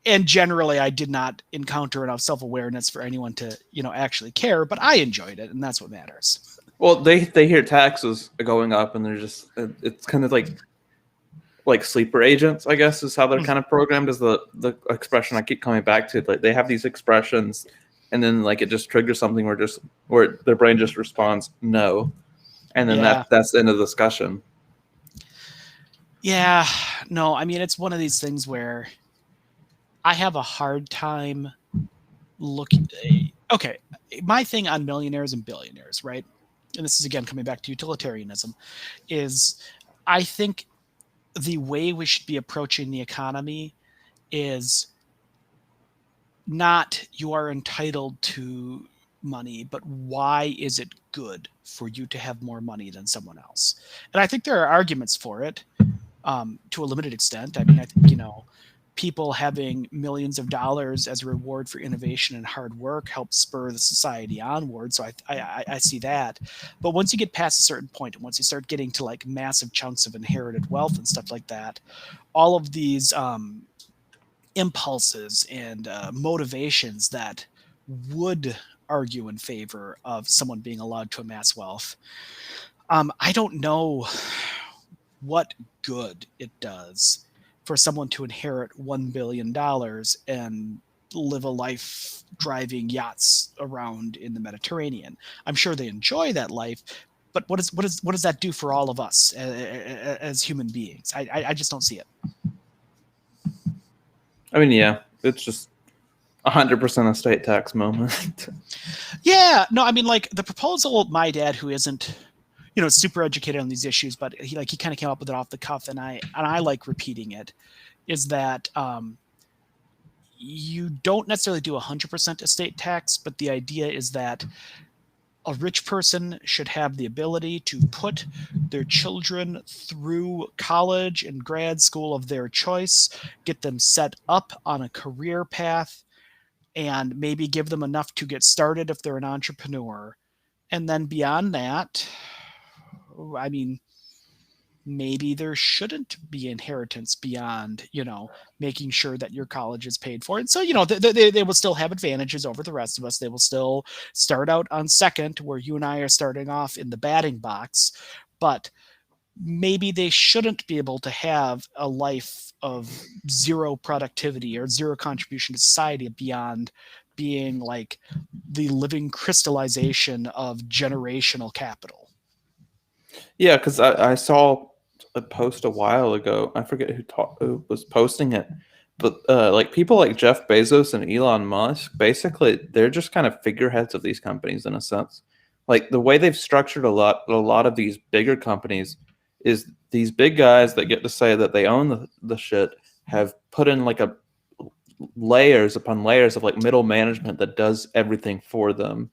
And generally, I did not encounter enough self-awareness for anyone to, actually care, but I enjoyed it, and that's what matters. Well, they hear taxes going up, and they're just it's kind of like sleeper agents, I guess, is how they're kind of programmed. Is the expression I keep coming back to. Like they have these expressions, and then like it just triggers something where their brain just responds no, and then that's the end of the discussion. Yeah, no, I mean it's one of these things where I have a hard time looking. Okay, my thing on Millionaires and Billionaires, right? And this is again coming back to utilitarianism, is I think the way we should be approaching the economy is not you are entitled to money, but why is it good for you to have more money than someone else? And I think there are arguments for it to a limited extent. I mean, I think, people having millions of dollars as a reward for innovation and hard work helps spur the society onward. So I see that. But once you get past a certain point, and once you start getting to like massive chunks of inherited wealth and stuff like that, all of these impulses and motivations that would argue in favor of someone being allowed to amass wealth, I don't know what good it does for someone to inherit $1 billion and live a life driving yachts around in the Mediterranean. I'm sure they enjoy that life, but what does that do for all of us as human beings? I just don't see it. I mean, yeah, it's just 100% estate tax moment. Yeah, no, I mean, like the proposal, my dad, who isn't, super educated on these issues, but he kind of came up with it off the cuff, and I like repeating it, is that you don't necessarily do 100% estate tax, but the idea is that a rich person should have the ability to put their children through college and grad school of their choice, get them set up on a career path, and maybe give them enough to get started if they're an entrepreneur. And then beyond that, I mean, maybe there shouldn't be inheritance beyond, making sure that your college is paid for. And so, they will still have advantages over the rest of us. They will still start out on second, where you and I are starting off in the batting box. But maybe they shouldn't be able to have a life of zero productivity or zero contribution to society beyond being like the living crystallization of generational capital. Yeah, because I saw a post a while ago. I forget who was posting it, but like people like Jeff Bezos and Elon Musk, basically they're just kind of figureheads of these companies in a sense. Like the way they've structured a lot of these bigger companies is these big guys that get to say that they own the shit have put in like a layers upon layers of like middle management that does everything for them.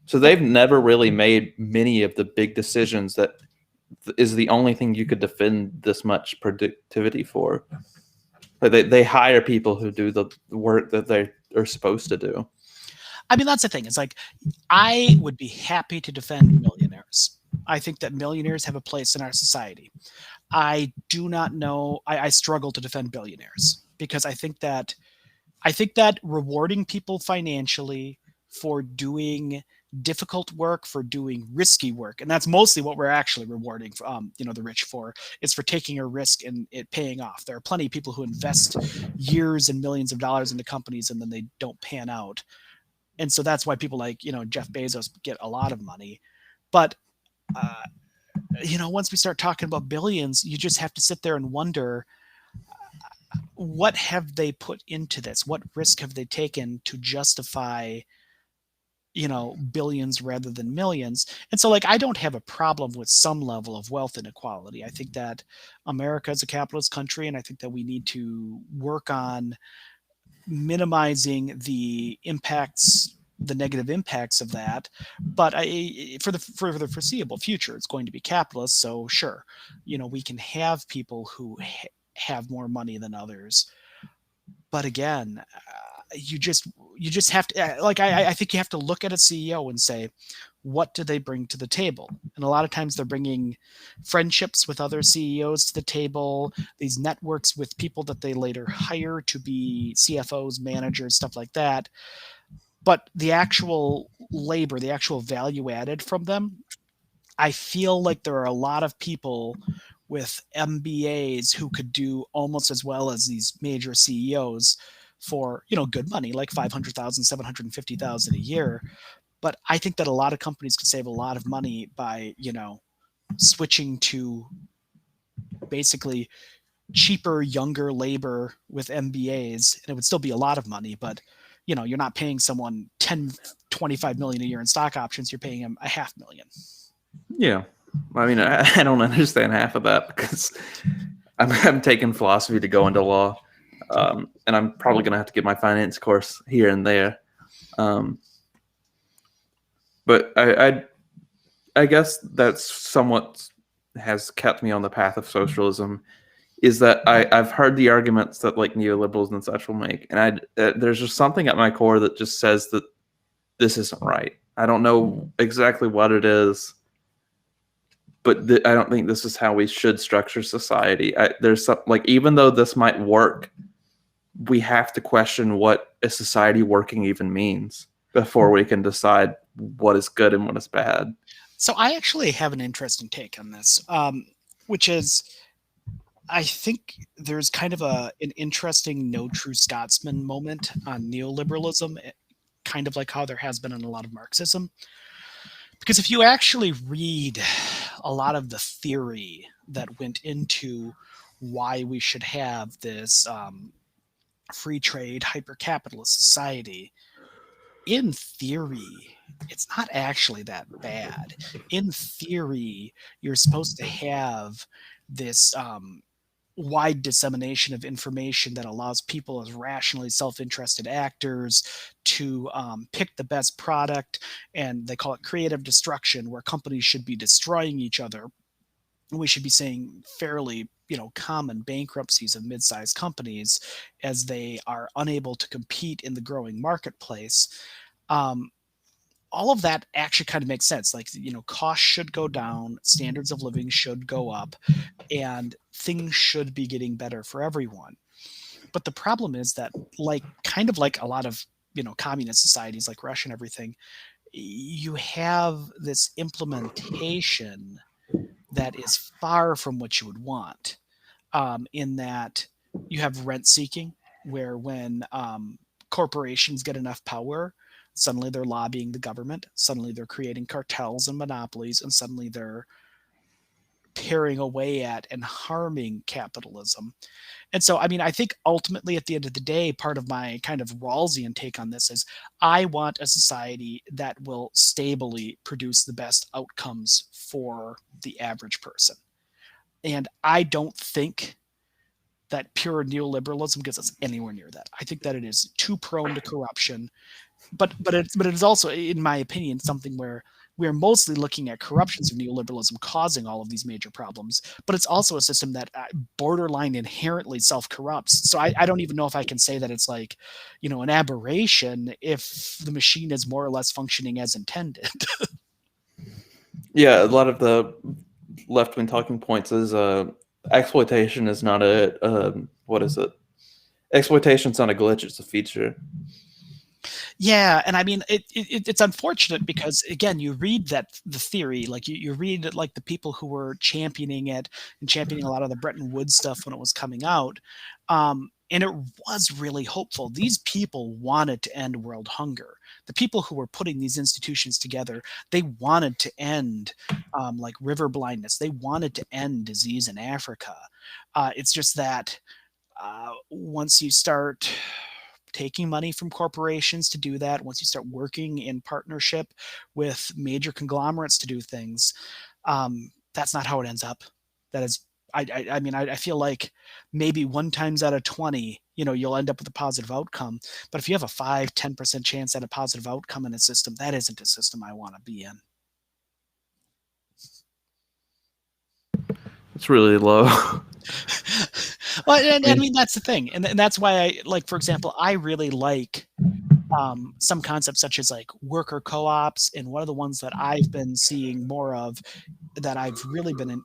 So they've never really made many of the big decisions that is the only thing you could defend this much productivity for. But they hire people who do the work that they are supposed to do. I mean, that's the thing. It's like, I would be happy to defend millionaires. I think that millionaires have a place in our society. I do not know. I struggle to defend billionaires because I think that rewarding people financially for doing difficult work, for doing risky work, and that's mostly what we're actually rewarding the rich for, is for taking a risk and it paying off. There are plenty of people who invest years and millions of dollars into companies and then they don't pan out. And so that's why people like, Jeff Bezos get a lot of money. But once we start talking about billions, you just have to sit there and wonder, what have they put into this? What risk have they taken to justify, billions rather than millions? And so, like, I don't have a problem with some level of wealth inequality. I think that America is a capitalist country, and I think that we need to work on minimizing the negative impacts of that. But for the foreseeable future, it's going to be capitalist. So sure, we can have people who have more money than others. But again, you just have to, I think you have to look at a CEO and say, what do they bring to the table? And a lot of times they're bringing friendships with other CEOs to the table, these networks with people that they later hire to be CFOs, managers, stuff like that. But the actual labor, the actual value added from them, I feel like there are a lot of people with MBAs who could do almost as well as these major CEOs for, good money, like 500,000, 750,000 a year. But I think that a lot of companies could save a lot of money by, switching to basically cheaper, younger labor with MBAs, and it would still be a lot of money, but you're not paying someone 10, 25 million a year in stock options. You're paying them $500,000. Yeah. I mean, I don't understand half of that because I'm taking philosophy to go into law, and I'm probably going to have to get my finance course here and there. But I guess that's somewhat has kept me on the path of socialism, is that I've heard the arguments that like neoliberals and such will make, and there's just something at my core that just says that this isn't right. I don't know exactly what it is, but I don't think this is how we should structure society. There's some, like, even though this might work, we have to question what a society working even means before we can decide what is good and what is bad. So I actually have an interesting take on this, which is, I think there's kind of an interesting no true Scotsman moment on neoliberalism, kind of like how there has been in a lot of Marxism. Because if you actually read a lot of the theory that went into why we should have this free trade, hyper-capitalist society, in theory, it's not actually that bad. In theory, you're supposed to have this wide dissemination of information that allows people as rationally self-interested actors to pick the best product, and they call it creative destruction, where companies should be destroying each other. We should be saying fairly, common bankruptcies of mid-sized companies as they are unable to compete in the growing marketplace. All of that actually kind of makes sense. Like, costs should go down, standards of living should go up, and things should be getting better for everyone. But the problem is that, kind of like a lot of, communist societies like Russia and everything, you have this implementation that is far from what you would want, in that you have rent seeking, where when corporations get enough power, suddenly they're lobbying the government, suddenly they're creating cartels and monopolies, and suddenly they're tearing away at and harming capitalism. And so, I mean, I think ultimately at the end of the day, part of my kind of Rawlsian take on this is I want a society that will stably produce the best outcomes for the average person. And I don't think that pure neoliberalism gets us anywhere near that. I think that it is too prone to corruption. But it is also, in my opinion, something where we're mostly looking at corruptions of neoliberalism causing all of these major problems. But it's also a system that borderline inherently self-corrupts. So I don't even know if I can say that it's like, an aberration if the machine is more or less functioning as intended. Yeah, a lot of the left-wing talking points is exploitation is not what is it? Exploitation's not a glitch; it's a feature. Yeah, and I mean, it's unfortunate because, again, you read the theory, like you read like the people who were championing it and championing a lot of the Bretton Woods stuff when it was coming out, and it was really hopeful. These people wanted to end world hunger. The people who were putting these institutions together, they wanted to end like river blindness. They wanted to end disease in Africa. It's just that once you start taking money from corporations to do that, once you start working in partnership with major conglomerates to do things, that's not how it ends up. That is, I mean, I feel like maybe 1 times out of 20, you'll end up with a positive outcome. But if you have a 5-10% chance at a positive outcome in a system, that isn't a system I want to be in. It's really low. Well, and I mean, that's the thing. And that's why I like, for example, I really like some concepts such as like worker co-ops. And one of the ones that I've been seeing more of that I've really been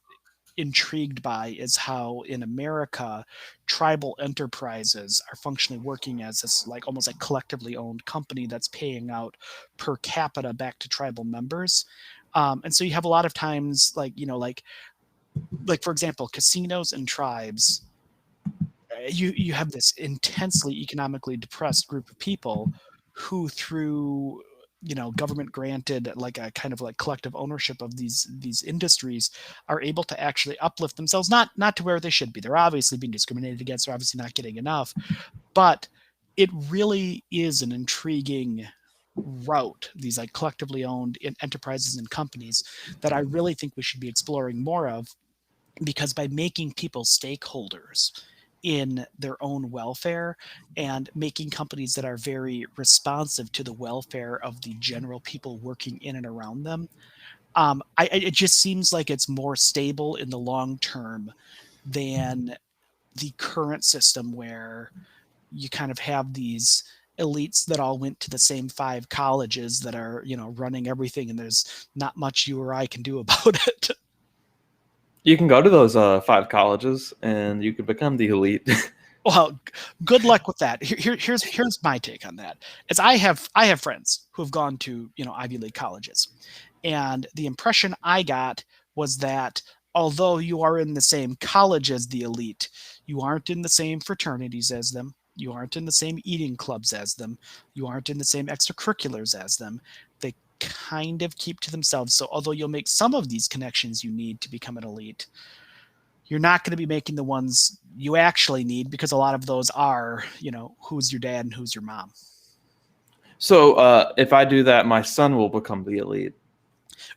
intrigued by is how in America, tribal enterprises are functionally working as this like almost like collectively owned company that's paying out per capita back to tribal members. And so you have a lot of times like, like for example, casinos and tribes, you have this intensely economically depressed group of people who through government granted like a kind of like collective ownership of these industries are able to actually uplift themselves, not to where they should be. They're obviously being discriminated against, they're obviously not getting enough, but it really is an intriguing route, these like collectively owned enterprises and companies that I really think we should be exploring more of, because by making people stakeholders in their own welfare and making companies that are very responsive to the welfare of the general people working in and around them, it just seems like it's more stable in the long term than the current system where you kind of have these elites that all went to the same 5 colleges that are running everything, and there's not much you or I can do about it. You can go to those 5 colleges and you can become the elite. Well, good luck with that. Here's my take on that. Is I have friends who have gone to Ivy League colleges, and the impression I got was that although you are in the same college as the elite, you aren't in the same fraternities as them. You aren't in the same eating clubs as them. You aren't in the same extracurriculars as them. They kind of keep to themselves. So although you'll make some of these connections you need to become an elite, you're not going to be making the ones you actually need, because a lot of those are, who's your dad and who's your mom. So if I do that, my son will become the elite.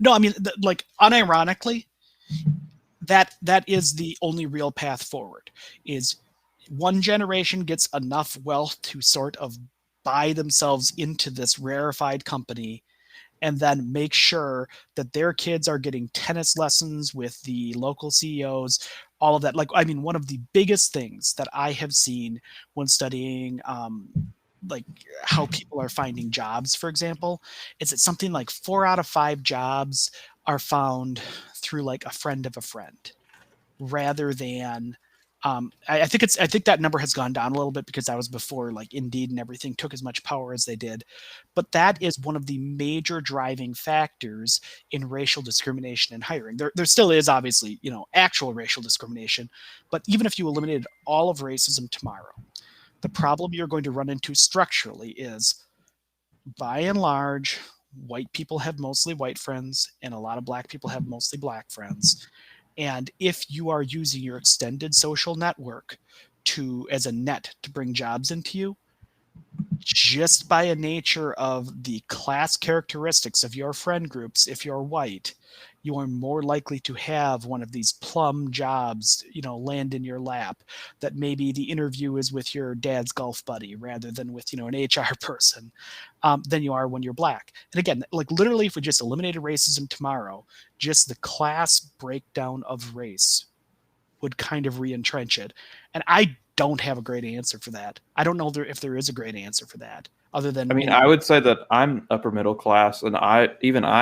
No, I mean, like unironically, that is the only real path forward. Is one generation gets enough wealth to sort of buy themselves into this rarefied company, and then make sure that their kids are getting tennis lessons with the local CEOs, all of that. Like, I mean, one of the biggest things that I have seen when studying like how people are finding jobs, for example, is that something like 4 out of 5 jobs are found through like a friend of a friend, rather than I think that number has gone down a little bit because that was before like Indeed and everything took as much power as they did. But that is one of the major driving factors in racial discrimination in hiring. There still is obviously, actual racial discrimination, but even if you eliminated all of racism tomorrow, the problem you're going to run into structurally is, by and large, white people have mostly white friends and a lot of black people have mostly black friends. And if you are using your extended social network as a net to bring jobs into you, just by a nature of the class characteristics of your friend groups, if you're white, you are more likely to have one of these plum jobs, land in your lap, that maybe the interview is with your dad's golf buddy rather than with, an HR person, than you are when you're black. And again, like literally, if we just eliminated racism tomorrow, just the class breakdown of race would kind of re-entrench it. And I don't have a great answer for that. I don't know if there is a great answer for that, other than, I mean, I would say that I'm upper middle class, and I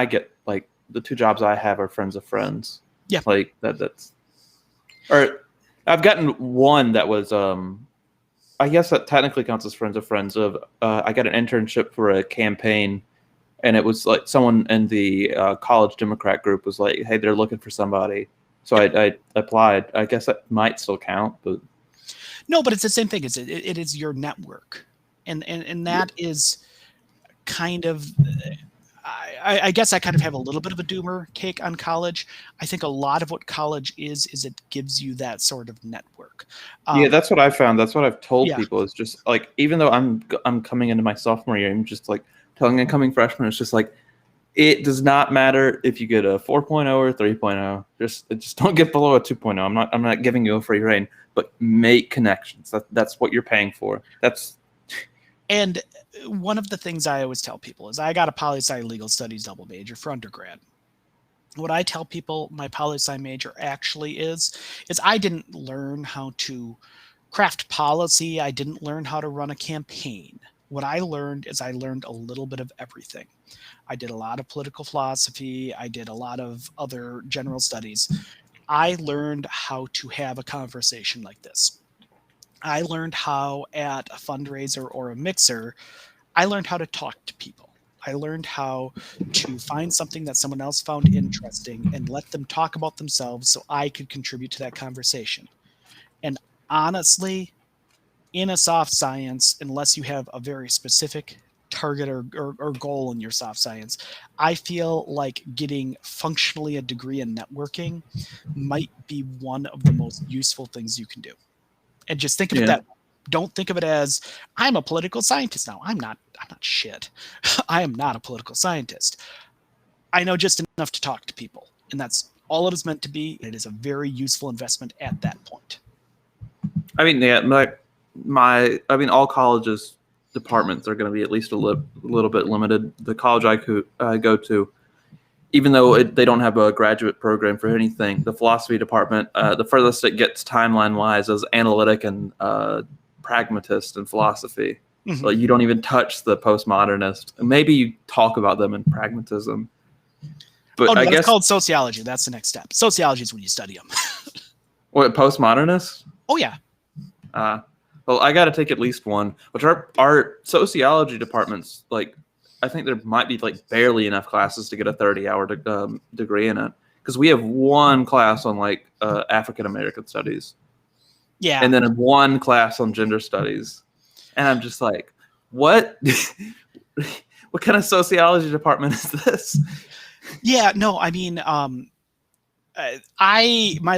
get like the 2 jobs I have are friends of friends. Yeah. Like that's, or I've gotten one that was, I guess that technically counts as friends of friends. I got an internship for a campaign, and it was like someone in the college Democrat group was like, "Hey, they're looking for somebody," so I applied. I guess that might still count, but no, but it's the same thing. It is your network, and that is kind of, I guess I kind of have a little bit of a doomer take on college. I think a lot of what college is it gives you that sort of network. Yeah, that's what I found. That's what I've told Yeah. people. It's just like, even though I'm coming into my sophomore year, I'm just like telling incoming freshmen, it's just like, it does not matter if you get a 4.0 or 3.0. Just don't get below a 2.0. I'm not giving you a free rein, but make connections. That's what you're paying for. And one of the things I always tell people is I got a poli-sci legal studies double major for undergrad. What I tell people my poli-sci major actually is I didn't learn how to craft policy. I didn't learn how to run a campaign. What I learned is I learned a little bit of everything. I did a lot of political philosophy. I did a lot of other general studies. I learned how to have a conversation like this. I learned how at a fundraiser or a mixer, I learned how to talk to people. I learned how to find something that someone else found interesting and let them talk about themselves so I could contribute to that conversation. And honestly, in a soft science, unless you have a very specific target or goal in your soft science, I feel like getting functionally a degree in networking might be one of the most useful things you can do. And just think of it that, don't think of it as I'm a political scientist now. I'm not shit. I am not a political scientist. I know just enough to talk to people, and that's all it is meant to be. It is a very useful investment at that point. I mean, yeah, I mean, all colleges departments are going to be at least a little bit limited. The college I go to, even though they don't have a graduate program for anything, the philosophy department, the furthest it gets timeline wise is analytic and pragmatist in philosophy. Mhm. Like, you don't even touch the postmodernist. Maybe you talk about them in pragmatism. But Oh, no, I that's guess called sociology. That's the next step. Sociology is when you study them. what, postmodernists? Oh, yeah. Well, I got to take at least one. Which our sociology departments, like, I think there might be like barely enough classes to get a 30-hour degree in it, because we have one class on like African American studies, Yeah. and then one class on gender studies, and I'm just like, what? What kind of sociology department is this? Yeah, no, I mean, my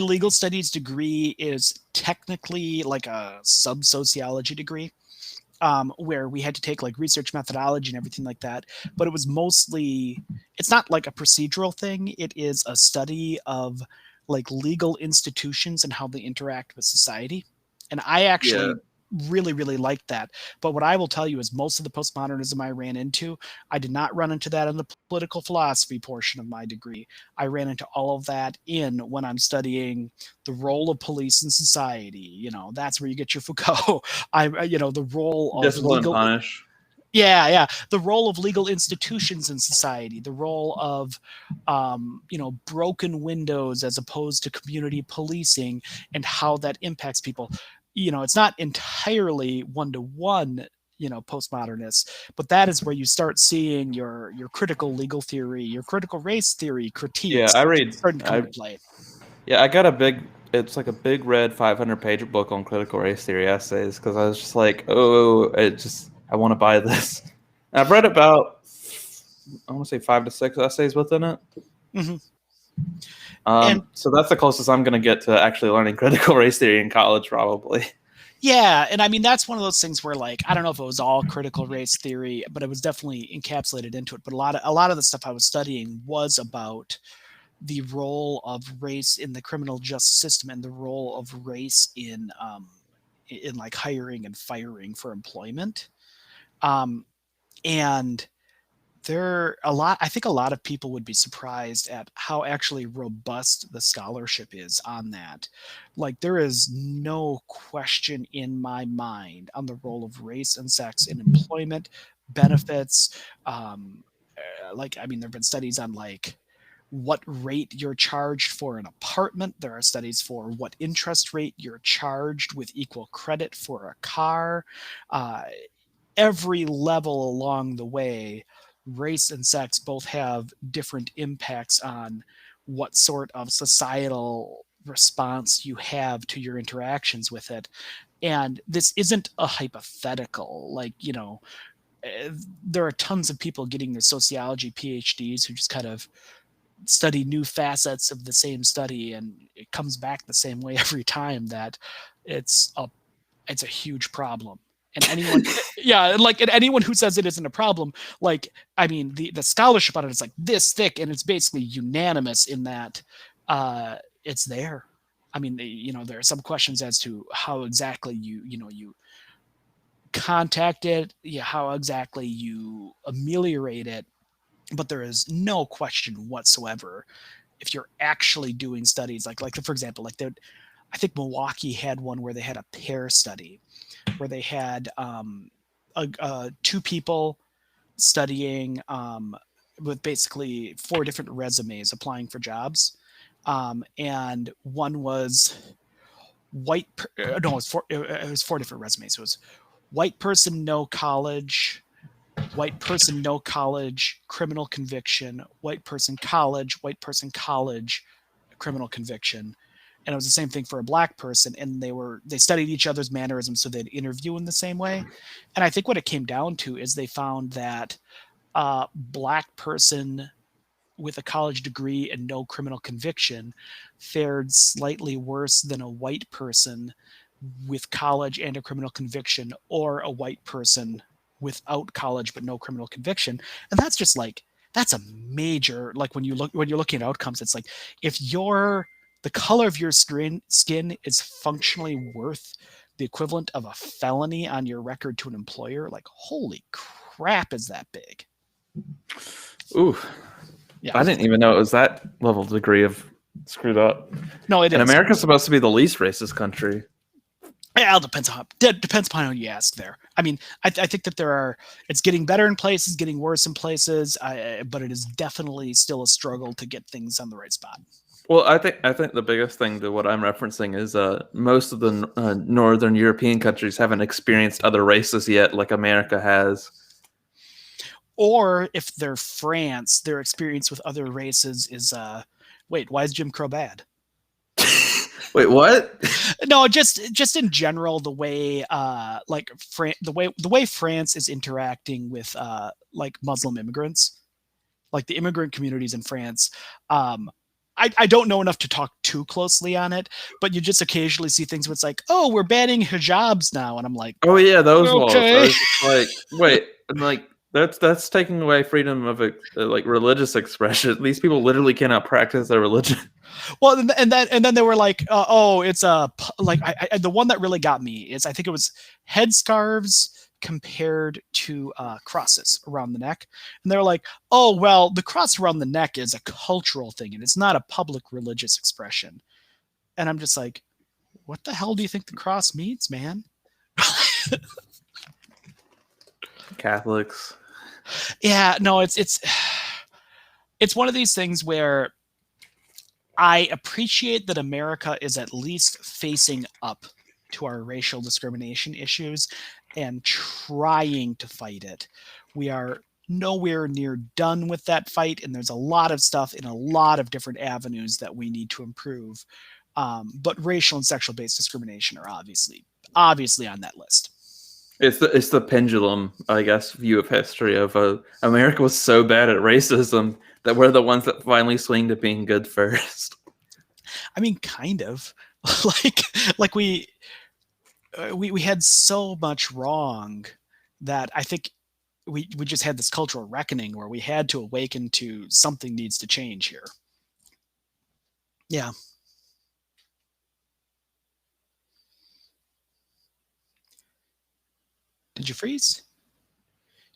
legal studies degree is technically like a sub-sociology degree, where we had to take like research methodology and everything like that. But it was mostly, it's not like a procedural thing. It is a study of like legal institutions and how they interact with society. And I actually really, really liked that. But what I will tell you is most of the postmodernism I ran into, I did not run into that in the political philosophy portion of my degree. I ran into all of that in when I'm studying the role of police in society. You know, that's where you get your Foucault. The role of Discipline and legal. punish. Yeah. The role of legal institutions in society, the role of, broken windows as opposed to community policing and how that impacts people. It's not entirely one-to-one, postmodernists, but that is where you start seeing your critical legal theory, your critical race theory critiques starting to come into play. Yeah, I got it's like a big red 500-page book on critical race theory essays, because I was just like, I want to buy this. And I've read about, I want to say 5 to 6 essays within it. Mm-hmm. So that's the closest I'm going to get to actually learning critical race theory in college, probably. Yeah, and I mean that's one of those things where, like, I don't know if it was all critical race theory, but it was definitely encapsulated into it. But a lot of the stuff I was studying was about the role of race in the criminal justice system and the role of race in like hiring and firing for employment. And I think a lot of people would be surprised at how actually robust the scholarship is on that. Like, there is no question in my mind on the role of race and sex in employment, benefits. There have been studies on like what rate you're charged for an apartment. There are studies for what interest rate you're charged with equal credit for a car. Every level along the way, race and sex both have different impacts on what sort of societal response you have to your interactions with it. And this isn't a hypothetical, like, there are tons of people getting their sociology PhDs who just kind of study new facets of the same study, and it comes back the same way every time, that it's a huge problem. And anyone, and anyone who says it isn't a problem, like, I mean, the scholarship on it is like this thick, and it's basically unanimous in that it's there. I mean, there are some questions as to how exactly you contact it, how exactly you ameliorate it, but there is no question whatsoever if you're actually doing studies like for example, I think Milwaukee had one where they had a pair study where they had two people studying with basically 4 different resumes applying for jobs, and one was white. It was 4 different resumes. It was white person, no college, white person, no college, criminal conviction, white person, college, criminal conviction. And it was the same thing for a black person. And they studied each other's mannerisms so they'd interview in the same way. And I think what it came down to is they found that black person with a college degree and no criminal conviction fared slightly worse than a white person with college and a criminal conviction, or a white person without college but no criminal conviction. And that's just that's a major, when you're looking at outcomes, it's like, if the color of your skin is functionally worth the equivalent of a felony on your record to an employer, holy crap, is that big? Ooh. Yeah. I didn't even know it was that level degree of screwed up. No, it is. And America's supposed to be the least racist country. Yeah, it depends upon who you ask there. I mean, I think that it's getting better in places, getting worse in places, but it is definitely still a struggle to get things on the right spot. Well, I think the biggest thing to what I'm referencing is most of the Northern European countries haven't experienced other races yet, like America has. Or if they're France, their experience with other races is wait, why is Jim Crow bad? Wait, what? No, just in general, the way the way France is interacting with Muslim immigrants, the immigrant communities in France. I don't know enough to talk too closely on it, but you just occasionally see things where it's like, oh, we're banning hijabs now, and I'm like, oh yeah, those laws. Okay. I was just wait, and that's taking away freedom of religious expression. These people literally cannot practice their religion. Well, and then they were like, oh, it's the one that really got me is, I think it was headscarves compared to crosses around the neck. And they're like, oh, well, the cross around the neck is a cultural thing and it's not a public religious expression. And I'm just like, what the hell do you think the cross means, man? Catholics. Yeah, no, it's one of these things where I appreciate that America is at least facing up to our racial discrimination issues and trying to fight it. We are nowhere near done with that fight, and there's a lot of stuff in a lot of different avenues that we need to improve. But racial and sexual-based discrimination are obviously on that list. It's the pendulum, I guess, view of history of America was so bad at racism that we're the ones that finally swing to being good first. I mean, kind of. we had so much wrong that I think we just had this cultural reckoning where we had to awaken to something needs to change here. Yeah. Did you freeze?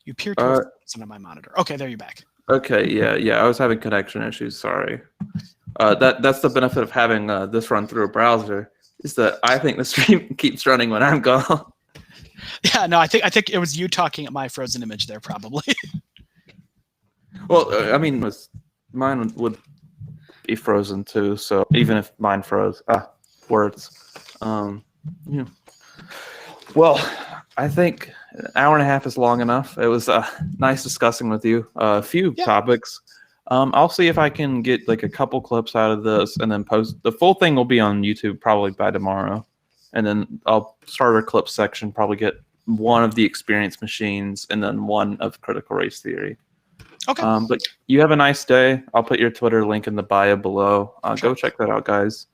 You appear to have frozen on my monitor. Okay, there you're back. Okay, yeah. I was having connection issues. Sorry. That's the benefit of having this run through a browser, is that I think the stream keeps running when I'm gone. Yeah, no, I think it was you talking at my frozen image there, probably. Well, I mean, mine would be frozen too. So even if mine froze, words. Yeah. Well, I think an hour and a half is long enough. It was nice discussing with you a few topics. I'll see if I can get a couple clips out of this and then post. The full thing will be on YouTube probably by tomorrow. And then I'll start a clip section, probably get one of the experience machines, and then one of critical race theory. Okay. But you have a nice day. I'll put your Twitter link in the bio below. Sure. Go check that out, guys.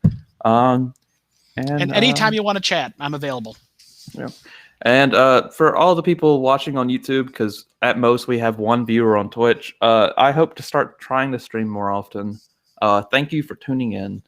And anytime you want to chat, I'm available. Yeah. And for all the people watching on YouTube, because at most we have one viewer on Twitch, I hope to start trying to stream more often. Thank you for tuning in.